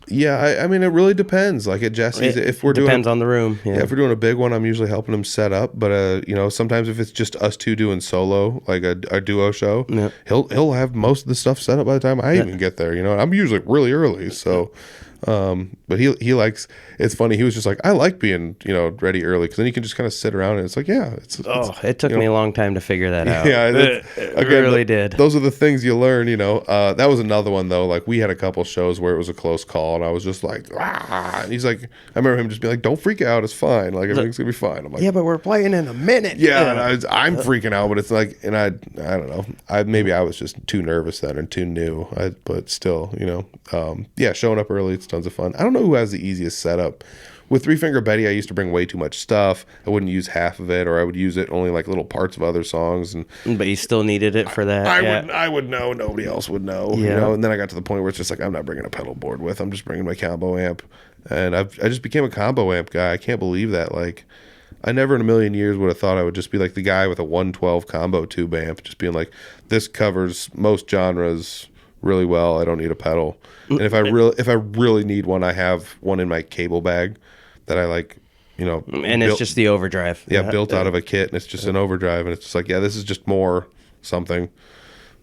Yeah, I mean, it really depends. Like at Jesse's, if we're depends on the room. Yeah. If we're doing a big one, I'm usually helping him set up. But sometimes if it's just us two doing solo, like a duo show, he'll have most of the stuff set up by the time I even get there. I'm usually really early, so. But he likes. It's funny. He was just like, I like being ready early, because then you can just kind of sit around and it's like, yeah. It took me a long time to figure that out. Yeah, it really did. Those are the things you learn. That was another one though. Like we had a couple shows where it was a close call, and I was just like, ah. And he's like, I remember him just being like, don't freak out. It's fine. Like everything's gonna be fine. I'm like, yeah, but we're playing in a minute. Yeah, and I'm freaking out, but it's like, and I don't know. Maybe I was just too nervous then and too new. But still, showing up early. It's tons of fun. I don't know who has the easiest setup. With Three Finger Betty, I used to bring way too much stuff. I wouldn't use half of it, or I would use it only like little parts of other songs. But you still needed it for that. I would know. Nobody else would know. Yeah. And then I got to the point where it's just like, I'm not bringing a pedal board with. I'm just bringing my combo amp, and I just became a combo amp guy. I can't believe that. Like, I never in a million years would have thought I would just be like the guy with a 112 combo tube amp, just being like, this covers most genres really well. I don't need a pedal. And if I really need one, I have one in my cable bag that I like, and it's just the overdrive. Yeah, built out of a kit, and it's just an overdrive, and it's just like, yeah, this is just more something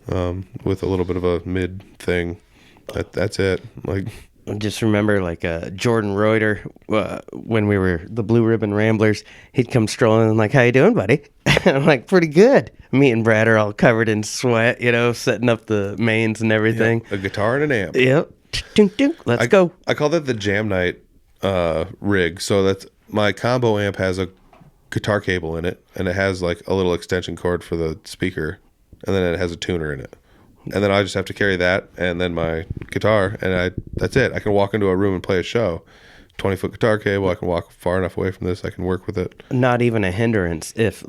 with a little bit of a mid thing. That's it. Like, just remember, Jordan Reuter, when we were the Blue Ribbon Ramblers, he'd come strolling and like, how you doing, buddy? And I'm like, pretty good. Me and Brad are all covered in sweat, setting up the mains and everything. Yeah, a guitar and an amp. Yep. Let's go. I call that the jam night rig. So that's my combo amp has a guitar cable in it, and it has like a little extension cord for the speaker, and then it has a tuner in it. And then I just have to carry that and then my guitar, and that's it. I can walk into a room and play a show. 20-foot guitar cable, I can walk far enough away from this, I can work with it. Not even a hindrance if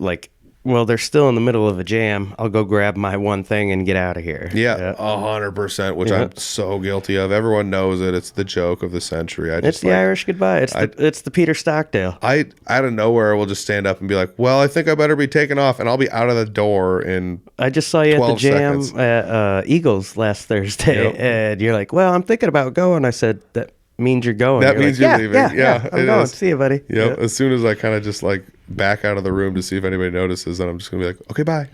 they're still in the middle of a jam, I'll go grab my one thing and get out of here. Yeah, 100%, which I'm so guilty of. Everyone knows it. It's the joke of the century. It's the Irish goodbye. It's the Peter Stockdale. I out of nowhere will just stand up and be like, well, I think I better be taking off, and I'll be out of the door in I just saw you at the jam seconds. at Eagles last Thursday, and you're like, well, I'm thinking about going. I said, that means you're going. That means you're leaving. Yeah, I'm going. See you, buddy. Yep. As soon as I kind of just back out of the room to see if anybody notices, then I'm just gonna be like, okay, bye.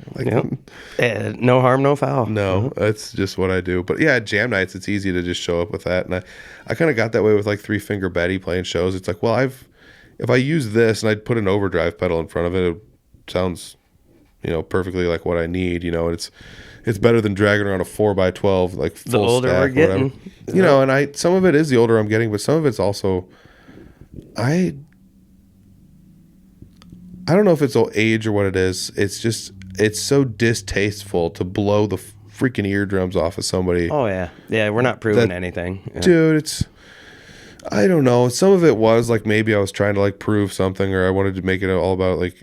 No harm, no foul. No, that's just what I do. But yeah, at jam nights, it's easy to just show up with that. And I kind of got that way with Three Finger Betty playing shows. It's like, well, if I use this and I'd put an overdrive pedal in front of it, it sounds, perfectly like what I need. And it's better than dragging around a 4x12 like full the older stack we're getting, and some of it is the older I'm getting, but some of it's also I don't know if it's age or what it is. It's just it's so distasteful to blow the freaking eardrums off of somebody. Oh yeah, yeah. We're not proving anything, dude. I don't know. Some of it was like maybe I was trying to like prove something, or I wanted to make it all about like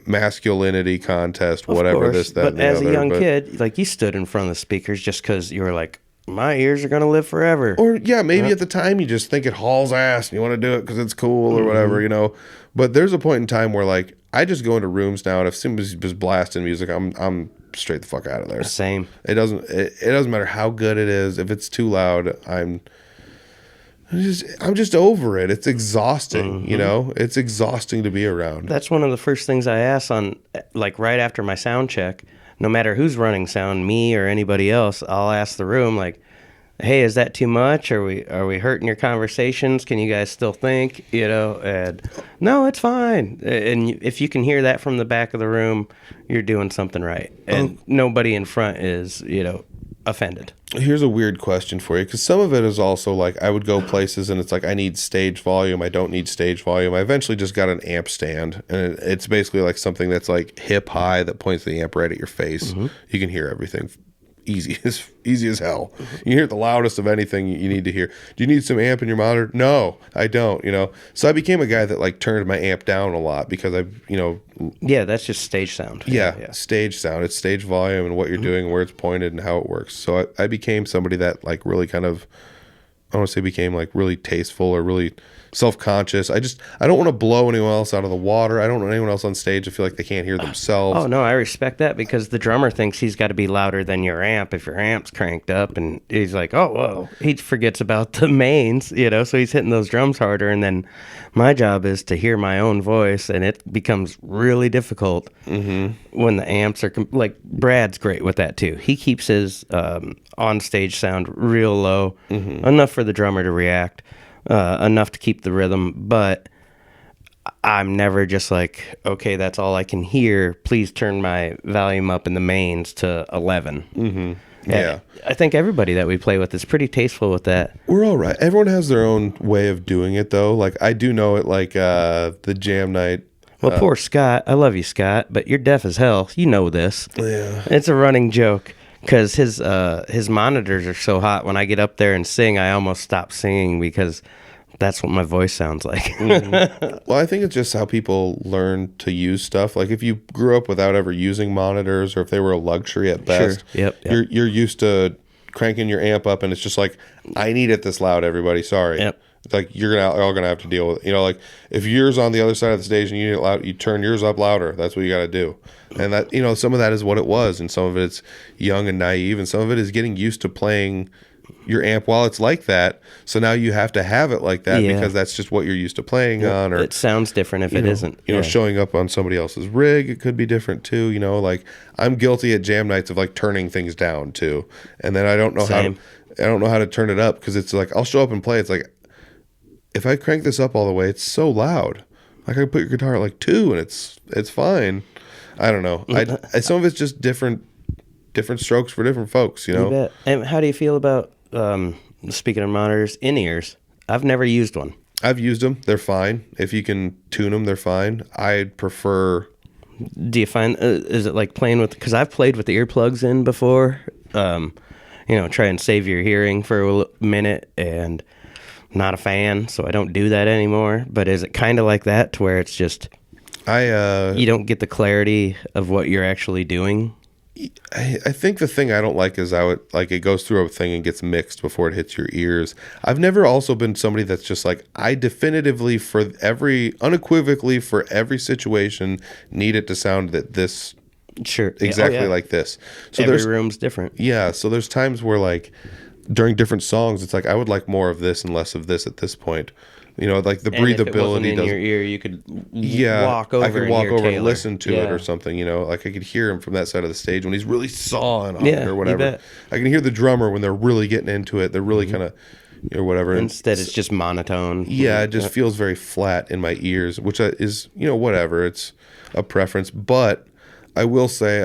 masculinity contest, whatever. This, that, but and the as other. a young kid, like you stood in front of the speakers just because you were like, my ears are gonna live forever. Or yeah, maybe at the time you just think it hauls ass and you want to do it because it's cool or whatever, But there's a point in time where like I just go into rooms now, and if somebody's just blasting music, I'm straight the fuck out of there. Same. It doesn't matter how good it is. If it's too loud, I'm just over it. It's exhausting, It's exhausting to be around. That's one of the first things I ask on, like right after my sound check. No matter who's running sound, me or anybody else, I'll ask the room like, "Hey, is that too much? Are we hurting your conversations? Can you guys still think?" And no, it's fine. And if you can hear that from the back of the room, you're doing something right. And nobody in front is, offended. Here's a weird question for you, because some of it is also like I would go places and it's like I need stage volume. I don't need stage volume. I eventually just got an amp stand, and it's basically like something that's like hip high that points the amp right at your face. You can hear everything easy as hell. You hear the loudest of anything you need to hear. Do you need some amp in your monitor? No, I don't. So I became a guy that like turned my amp down a lot because yeah, that's just stage sound. Yeah, stage sound. It's stage volume and what you're doing and where it's pointed and how it works. So I became somebody that like really kind of, I don't want to say became like really tasteful or really self-conscious. I don't want to blow anyone else out of the water. I don't want anyone else on stage to feel like they can't hear themselves. Oh no, I respect that, because the drummer thinks he's got to be louder than your amp if your amp's cranked up, and he's like, oh whoa, he forgets about the mains, so he's hitting those drums harder. And then my job is to hear my own voice, and it becomes really difficult when the amps are like Brad's great with that too. He keeps his on stage sound real low, enough for the drummer to react. Enough to keep the rhythm, but I'm never just like, okay, that's all I can hear. Please turn my volume up in the mains to 11. Yeah. I think everybody that we play with is pretty tasteful with that. We're all right. Everyone has their own way of doing it, though. Like, I do know it, like, the jam night. Well, poor Scott. I love you, Scott, but you're deaf as hell. You know this. Yeah. It's a running joke. Because his monitors are so hot, when I get up there and sing, I almost stop singing because that's what my voice sounds like. Well, I think it's just how people learn to use stuff. Like if you grew up without ever using monitors, or if they were a luxury at best, Yep. You're used to cranking your amp up, and it's just like, I need it this loud, everybody. Sorry. Yep. It's like you're all gonna have to deal with it. Like if yours on the other side of the stage and you need it loud, you turn yours up louder. That's what you got to do. And that, some of that is what it was, and some of it's young and naive, and some of it is getting used to playing your amp while it's like that. So now you have to have it like that because that's just what you're used to playing on. Or it sounds different if it isn't. Showing up on somebody else's rig, it could be different too. Like I'm guilty at jam nights of like turning things down too, and then I don't know how to turn it up, because it's like I'll show up and play. It's like, if I crank this up all the way, it's so loud. Like I can put your guitar at like 2 and it's fine. I don't know. Some of it's just different strokes for different folks, You bet. And how do you feel about, speaking of monitors, in-ears? I've never used one. I've used them. They're fine. If you can tune them, they're fine. I'd prefer... Do you find, is it like playing with, because I've played with the earplugs in before, try and save your hearing for a minute, and not a fan, so I don't do that anymore. But is it kind of like that, to where it's just... you don't get the clarity of what you're actually doing? I think the thing I don't like is how it goes through a thing and gets mixed before it hits your ears. I've never also been somebody that's just like, I definitively unequivocally for every situation need it to sound that this exactly like this. So every room's different. Yeah, so there's times where like during different songs, it's like I would like more of this and less of this at this point. Like the breathability. If it wasn't in your ear, you could walk over. I could walk over Taylor. and listen to it or something. Like I could hear him from that side of the stage when he's really sawing on it or whatever. I can hear the drummer when they're really getting into it. They're really kind of, or whatever. Instead, it's just monotone. Yeah, it just feels very flat in my ears, which is whatever. It's a preference, but I will say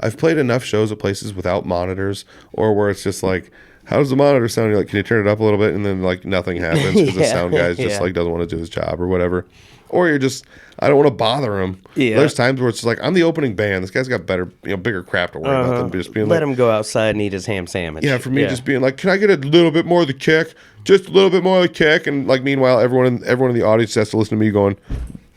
I've played enough shows at places without monitors, or where it's just like, how does the monitor sound? You're like, can you turn it up a little bit? And then like nothing happens because the sound guy just like doesn't want to do his job or whatever. or you're just, I don't want to bother him. Yeah. There's times where it's like, I'm the opening band. This guy's got better, bigger crap to worry about than just being Let like, him go outside and eat his ham sandwich. yeah, for me just being like, can I get a little bit more of the kick? Just a little bit more of the kick. And like, meanwhile, everyone in the audience has to listen to me going,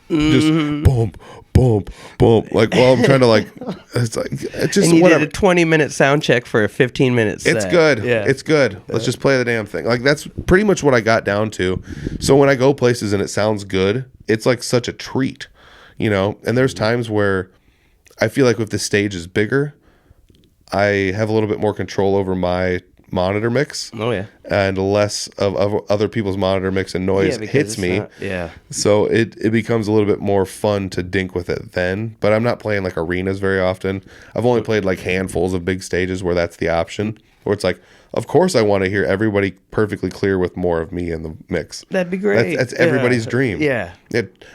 just boom, boom, boom. Like, while I'm trying to like, it's like, it's just and you whatever. did a 20-minute sound check for a 15-minute set. It's good. Yeah. It's good. Let's just play the damn thing. Like, that's pretty much what I got down to. So when I go places and it sounds good, it's like such a treat, And there's times where I feel like if the stage is bigger, I have a little bit more control over my monitor mix. Oh, yeah. And less of other people's monitor mix and noise hits me. So it becomes a little bit more fun to dink with it then. But I'm not playing like arenas very often. I've only played like handfuls of big stages where that's the option. Where it's like, of course I want to hear everybody perfectly clear with more of me in the mix. That'd be great. That's everybody's dream. Yeah.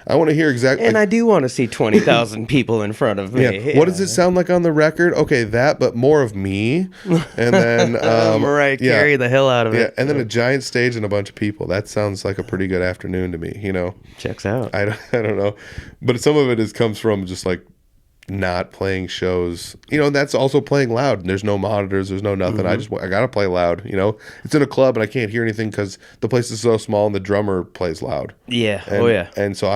I want to hear exactly. And I do want to see 20,000 people in front of me. Yeah. What does it sound like on the record? Okay, that, but more of me. And then Mariah Carey the hell out of it. Yeah, and then a giant stage and a bunch of people. That sounds like a pretty good afternoon to me, Checks out. I don't know. But some of it comes from just like not playing shows. That's also playing loud. There's no monitors, there's no nothing. I gotta play loud. It's in a club and I can't hear anything because the place is so small and the drummer plays loud. Yeah. And, and so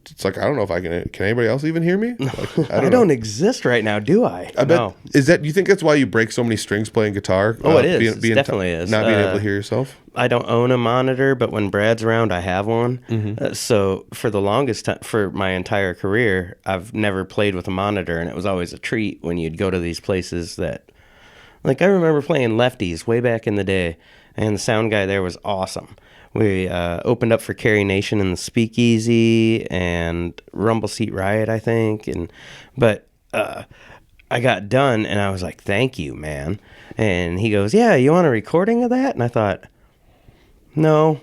it's like, I don't know if I can anybody else even hear me? Like, I don't exist right now, do I? I bet. You think that's why you break so many strings playing guitar? Oh, it is. It definitely is. Not being able to hear yourself? I don't own a monitor, but when Brad's around, I have one. So for the longest time, for my entire career, I've never played with a monitor, and it was always a treat when you'd go to these places that, like, I remember playing Lefties way back in the day, and the sound guy there was awesome. We opened up for Carrie Nation in the Speakeasy and Rumble Seat Riot, I think, but I got done, and I was like, "Thank you, man." And he goes, "Yeah, you want a recording of that?" And I thought, no,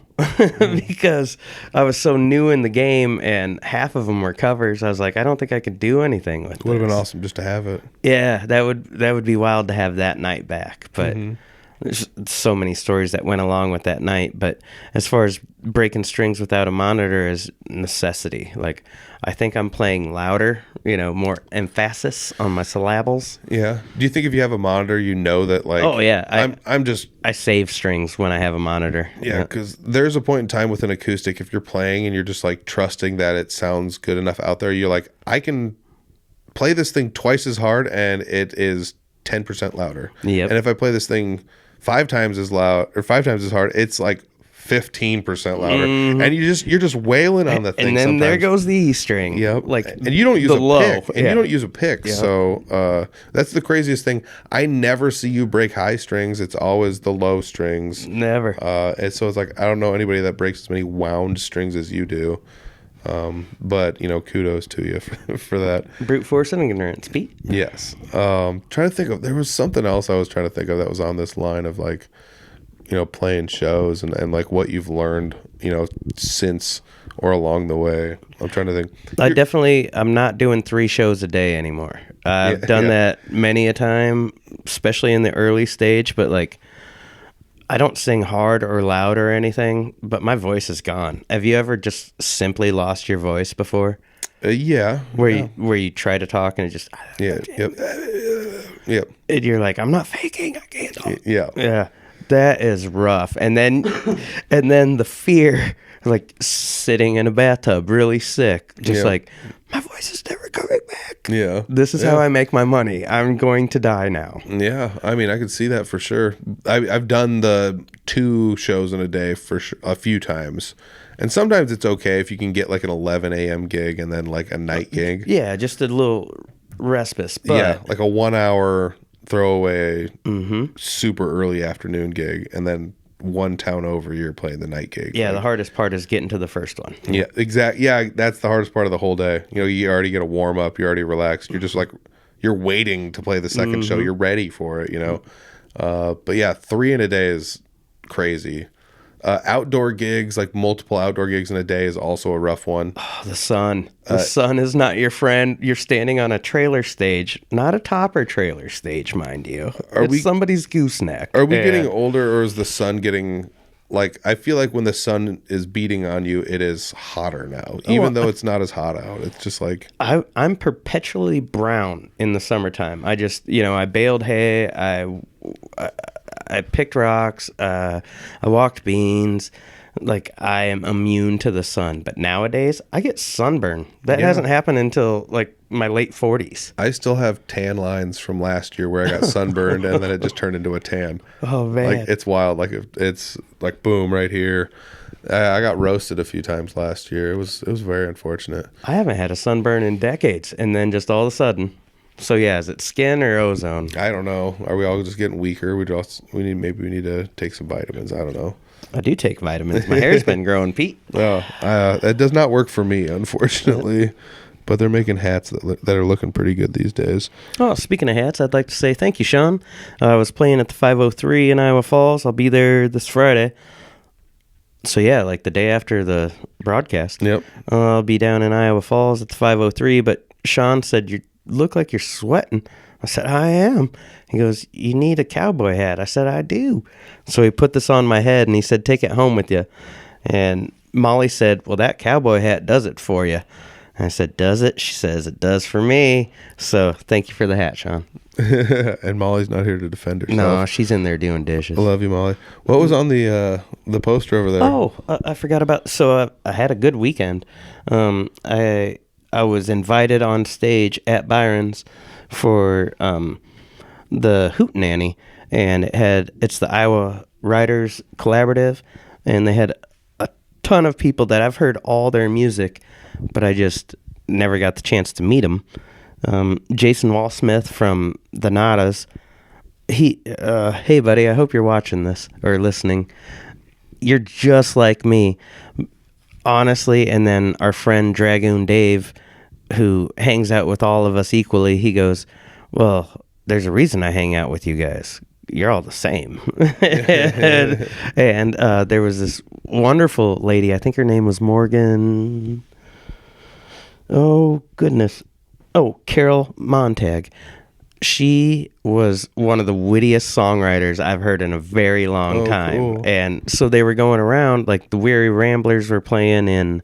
because I was so new in the game and half of them were covers. I was like, I don't think I could do anything with it. Would have been awesome just to have it. Yeah, that would be wild to have that night back. But there's so many stories that went along with that night. But as far as breaking strings without a monitor is necessity. Like, I think I'm playing louder, more emphasis on my syllables. Yeah. Do you think if you have a monitor, that like? Oh yeah. I save strings when I have a monitor. Yeah, because there's a point in time with an acoustic, if you're playing and you're just like trusting that it sounds good enough out there, you're like, I can play this thing twice as hard and it is 10% louder. Yep. And if I play this thing 5 times as loud or 5 times as hard, it's like 15% louder, and you're just wailing on the thing. And then sometimes. There goes the E string. Yep. Like, and you don't use a low pick. And you don't use a pick. Yep. So that's the craziest thing. I never see you break high strings. It's always the low strings. Never. And so it's like, I don't know anybody that breaks as many wound strings as you do. But kudos to you for that. Brute force and ignorance, Pete. Yes. Trying to think of, there was something else I was trying to think of that was on this line of like, playing shows and like what you've learned, since or along the way. I'm trying to think. I'm not doing 3 shows a day anymore. I've done that many a time, especially in the early stage, but like, I don't sing hard or loud or anything, but my voice is gone. Have you ever just simply lost your voice before? Yeah. Where you try to talk and it just... Yeah. Yep. And you're like, I'm not faking. I can't talk. Yeah. Yeah. That is rough. And then the fear, like sitting in a bathtub, really sick, just like, my voice is never coming back. Yeah. This is how I make my money. I'm going to die now. Yeah. I mean, I could see that for sure. I've done the 2 shows in a day for a few times. And sometimes it's okay if you can get like an 11 a.m. gig and then like a night gig. Yeah, just a little respite. But yeah, like a 1 hour throwaway, super early afternoon gig, and then one town over, you're playing the night gig. Yeah, the hardest part is getting to the first one. Yeah, exactly. Yeah, that's the hardest part of the whole day. You already get a warm up. You're already relaxed. You're just like, you're waiting to play the second show. You're ready for it, But yeah, 3 in a day is crazy. Outdoor gigs, like multiple outdoor gigs in a day, is also a rough one. Oh, the sun. The sun is not your friend. You're standing on a trailer stage, not a topper trailer stage, mind you. It's somebody's gooseneck. Are we getting older, or is the sun getting like I feel like when the sun is beating on you, it is hotter now, even though it's not as hot out. It's just like I'm perpetually brown in the summertime. I just, I baled hay, I picked rocks, I walked beans. Like, I am immune to the sun. But nowadays, I get sunburn. That hasn't happened until like my late 40s. I still have tan lines from last year where I got sunburned and then it just turned into a tan. Oh man, like it's wild. Like it's like boom right here. I got roasted a few times last year. It was very unfortunate. I haven't had a sunburn in decades, and then just all of a sudden. So yeah, is it skin or ozone? I don't know. Are we all just getting weaker? We need to take some vitamins. I don't know. I do take vitamins. My hair's been growing, Pete. Oh, that does not work for me, unfortunately. But they're making hats that are looking pretty good these days. Oh, speaking of hats, I'd like to say thank you, Sean. I was playing at the 503 in Iowa Falls. I'll be there this Friday. So yeah, like the day after the broadcast. Yep. I'll be down in Iowa Falls at the 503. But Sean said, you look like you're sweating. I said, I am. He goes, you need a cowboy hat. I said, I do. So he put this on my head and he said, take it home with you. And Molly said, well, that cowboy hat does it for you. And I said, does it? She says, it does for me. So thank you for the hat, Sean. And Molly's not here to defend herself. No, she's in there doing dishes. I love you, Molly. What was on the poster over there? Oh, I forgot about. So I had a good weekend. I was invited on stage at Byron's for the Hootenanny, and it's the Iowa Writers Collaborative, and they had a ton of people that I've heard all their music, but I just never got the chance to meet them. Jason Wall-Smith from the Nadas, hey buddy, I hope you're watching this or listening. You're just like me, honestly. And then our friend Dragoon Dave, who hangs out with all of us equally, he goes, well, there's a reason I hang out with you guys. You're all the same. and there was this wonderful lady, I think her name was Morgan. Oh, goodness. Oh, Carol Montag. She was one of the wittiest songwriters I've heard in a very long time. Cool. And so they were going around, like the Weary Ramblers were playing in,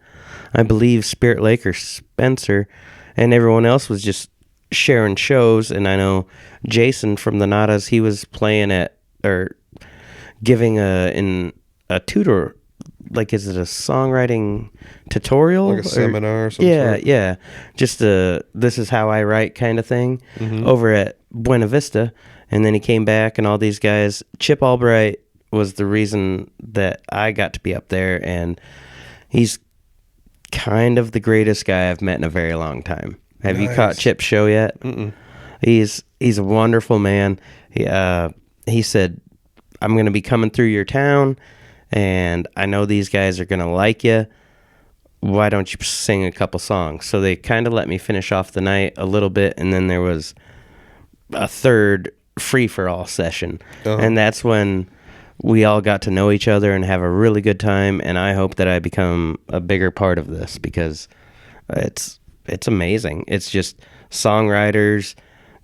I believe, Spirit Lake or Spencer, and everyone else was just sharing shows. And I know Jason from the Nadas, he was playing at, or giving a tutor, like, is it a songwriting tutorial? Like a seminar or something? Yeah. Just this is how I write kind of thing over at Buena Vista. And then he came back and all these guys. Chip Albright was the reason that I got to be up there, and he's kind of the greatest guy I've met in a very long time. Have you caught Chip's show yet? Mm-mm. He's a wonderful man. He said, I'm going to be coming through your town, and I know these guys are going to like you. Why don't you sing a couple songs? So they kind of let me finish off the night a little bit, and then there was a third free-for-all session. Uh-huh. And that's when we all got to know each other and have a really good time, and I hope that I become a bigger part of this, because it's amazing. It's just songwriters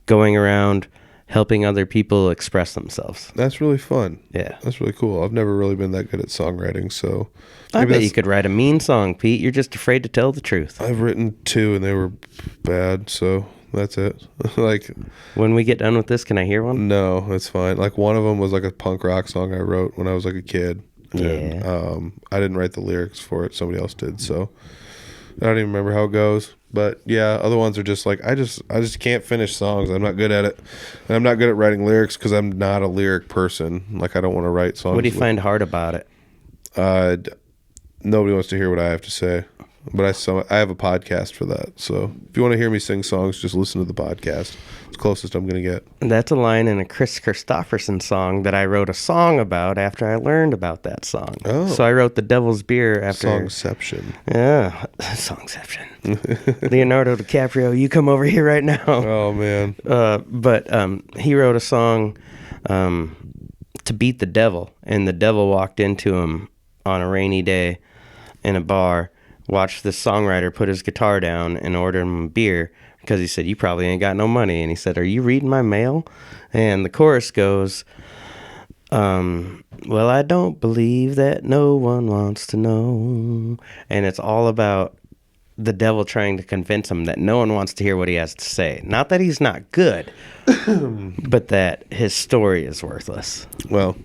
going around helping other people express themselves. That's really fun. Yeah. That's really cool. I've never really been that good at songwriting, so I bet you could write a mean song, Pete. You're just afraid to tell the truth. I've written 2 and they were bad, so that's it. Like, when we get done with this, can I hear one? No, it's fine. Like, one of them was like a punk rock song I wrote when I was like a kid. Yeah. And, I didn't write the lyrics for it. Somebody else did, so I don't even remember how it goes. But yeah, other ones are just like, I just can't finish songs. I'm not good at it. And I'm not good at writing lyrics because I'm not a lyric person. Like, I don't want to write songs. What do you find hard about it? Nobody wants to hear what I have to say. But I have a podcast for that. So if you want to hear me sing songs, just listen to the podcast. It's the closest I'm going to get. That's a line in a Chris Christopherson song that I wrote a song about after I learned about that song. Oh. So I wrote The Devil's Beer after... Songception. Yeah, Songception. Leonardo DiCaprio, you come over here right now. Oh, man. But he wrote a song to beat the devil, and the devil walked into him on a rainy day in a bar, watched the songwriter put his guitar down and order him a beer because he said, you probably ain't got no money. And he said, are you reading my mail? And the chorus goes, Well, I don't believe that no one wants to know. And it's all about the devil trying to convince him that no one wants to hear what he has to say. Not that he's not good, but that his story is worthless. Well,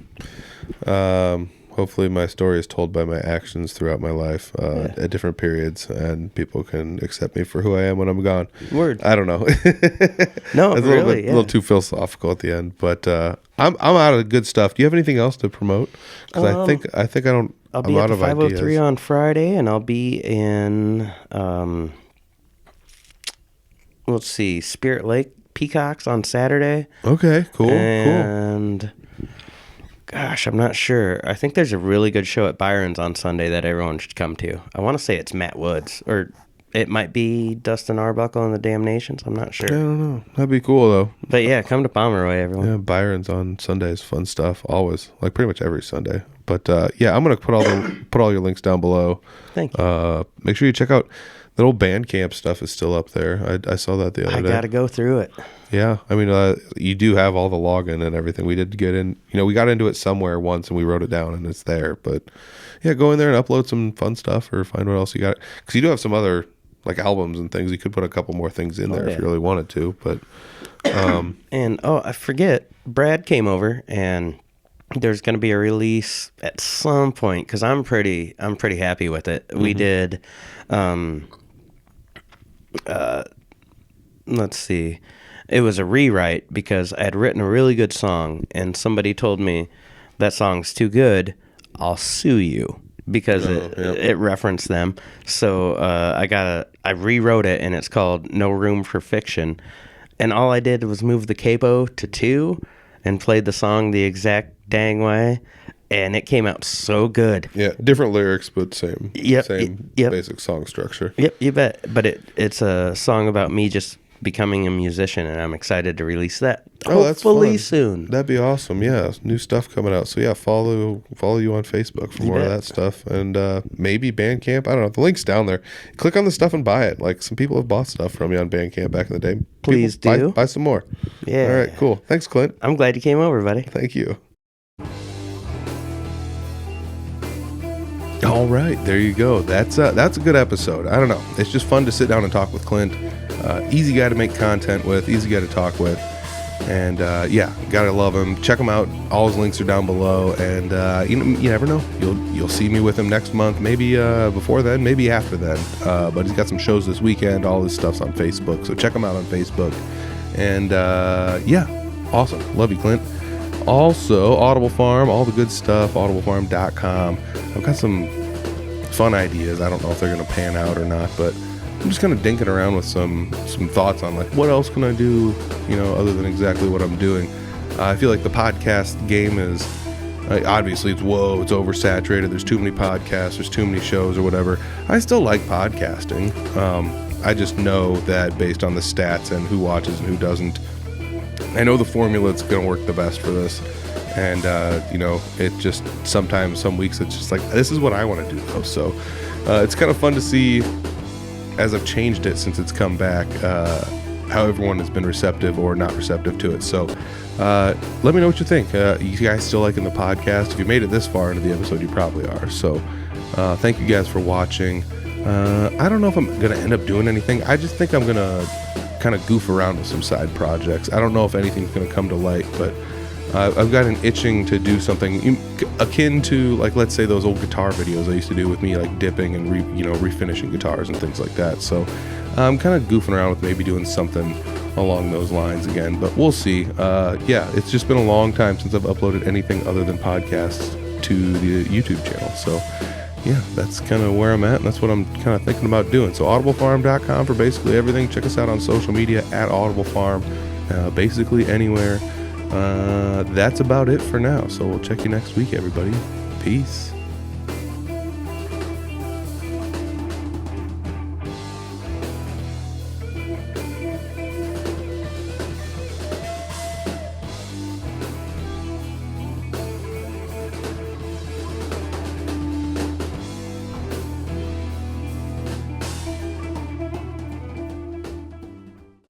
hopefully my story is told by my actions throughout my life at different periods, and people can accept me for who I am when I'm gone. Word. I don't know. No, It's really, a little too philosophical at the end, but I'm out of good stuff. Do you have anything else to promote? Because I think I don't. I'll be I'm at out the of 503 ideas. on Friday, and I'll be in, let's see, Spirit Lake Peacocks on Saturday. Okay, cool. And gosh, I'm not sure. I think there's a really good show at Byron's on Sunday that everyone should come to. I want to say it's Matt Woods, or it might be Dustin Arbuckle and the Damnations. I'm not sure. I don't know. That'd be cool though. But yeah, come to Pomeroy, everyone. Yeah, Byron's on Sundays, fun stuff. Always, like pretty much every Sunday. But yeah, I'm gonna put all your links down below. Thank you. Make sure you check out that old Bandcamp stuff is still up there. I saw that the other day. I got to go through it. Yeah, I mean, you do have all the login and everything. We did get in, we got into it somewhere once and we wrote it down and it's there. But yeah, go in there and upload some fun stuff or find what else you got. Because you do have some other like albums and things. You could put a couple more things in there if you really wanted to. But and I forget, Brad came over and there's going to be a release at some point because I'm pretty happy with it. We did. Let's see. It was a rewrite because I had written a really good song and somebody told me that song's too good. I'll sue you because it referenced them. So I rewrote it and it's called No Room for Fiction. And all I did was move the capo to 2 and played the song the exact dang way. And it came out so good. yeah, different lyrics, but same Yep. basic song structure. Yep, you bet. But it's a song about me just becoming a musician, and I'm excited to release that. Oh, that's hopefully fun. soon. That'd be awesome. Yeah, new stuff coming out. So yeah, follow you on Facebook for more of that stuff, and maybe Bandcamp. I don't know. The link's down there. Click on the stuff and buy it. Like some people have bought stuff from me on Bandcamp back in the day. Please people do. buy some more. Yeah. All right. Cool. Thanks, Clint. I'm glad you came over, buddy. Thank you. All right, there you go. That's a good episode. I don't know. It's just fun to sit down and talk with Clint. Easy guy to make content with, easy guy to talk with, and yeah, gotta love him. Check him out. All his links are down below, and you never know. You'll see me with him next month, maybe before then, maybe after then. But he's got some shows this weekend. All his stuff's on Facebook, so check him out on Facebook. And yeah, awesome. Love you, Clint. Also, Audible Farm, all the good stuff, audiblefarm.com. I've got some fun ideas. I don't know if they're going to pan out or not, but I'm just kind of dinking around with some thoughts on like, what else can I do, other than exactly what I'm doing. I feel like the podcast game is, obviously it's oversaturated. There's too many podcasts, there's too many shows or whatever. I still like podcasting. I just know that based on the stats and who watches and who doesn't, I know the formula that's going to work the best for this. And, it just sometimes, some weeks, it's just like, this is what I want to do though. So it's kind of fun to see as I've changed it since it's come back, how everyone has been receptive or not receptive to it. So let me know what you think. You guys still liking the podcast? If you made it this far into the episode, you probably are. So thank you guys for watching. I don't know if I'm going to end up doing anything. I just think I'm going to kind of goof around with some side projects. I don't know if anything's going to come to light, but I've got an itching to do something akin to, like, let's say those old guitar videos I used to do with me, like dipping and refinishing guitars and things like that. So I'm kind of goofing around with maybe doing something along those lines again, but we'll see. Yeah, it's just been a long time since I've uploaded anything other than podcasts to the YouTube channel. So yeah, that's kind of where I'm at, and that's what I'm kind of thinking about doing. So audiblefarm.com for basically everything. Check us out on social media at audiblefarm, basically anywhere. That's about it for now. So we'll check you next week, everybody. Peace.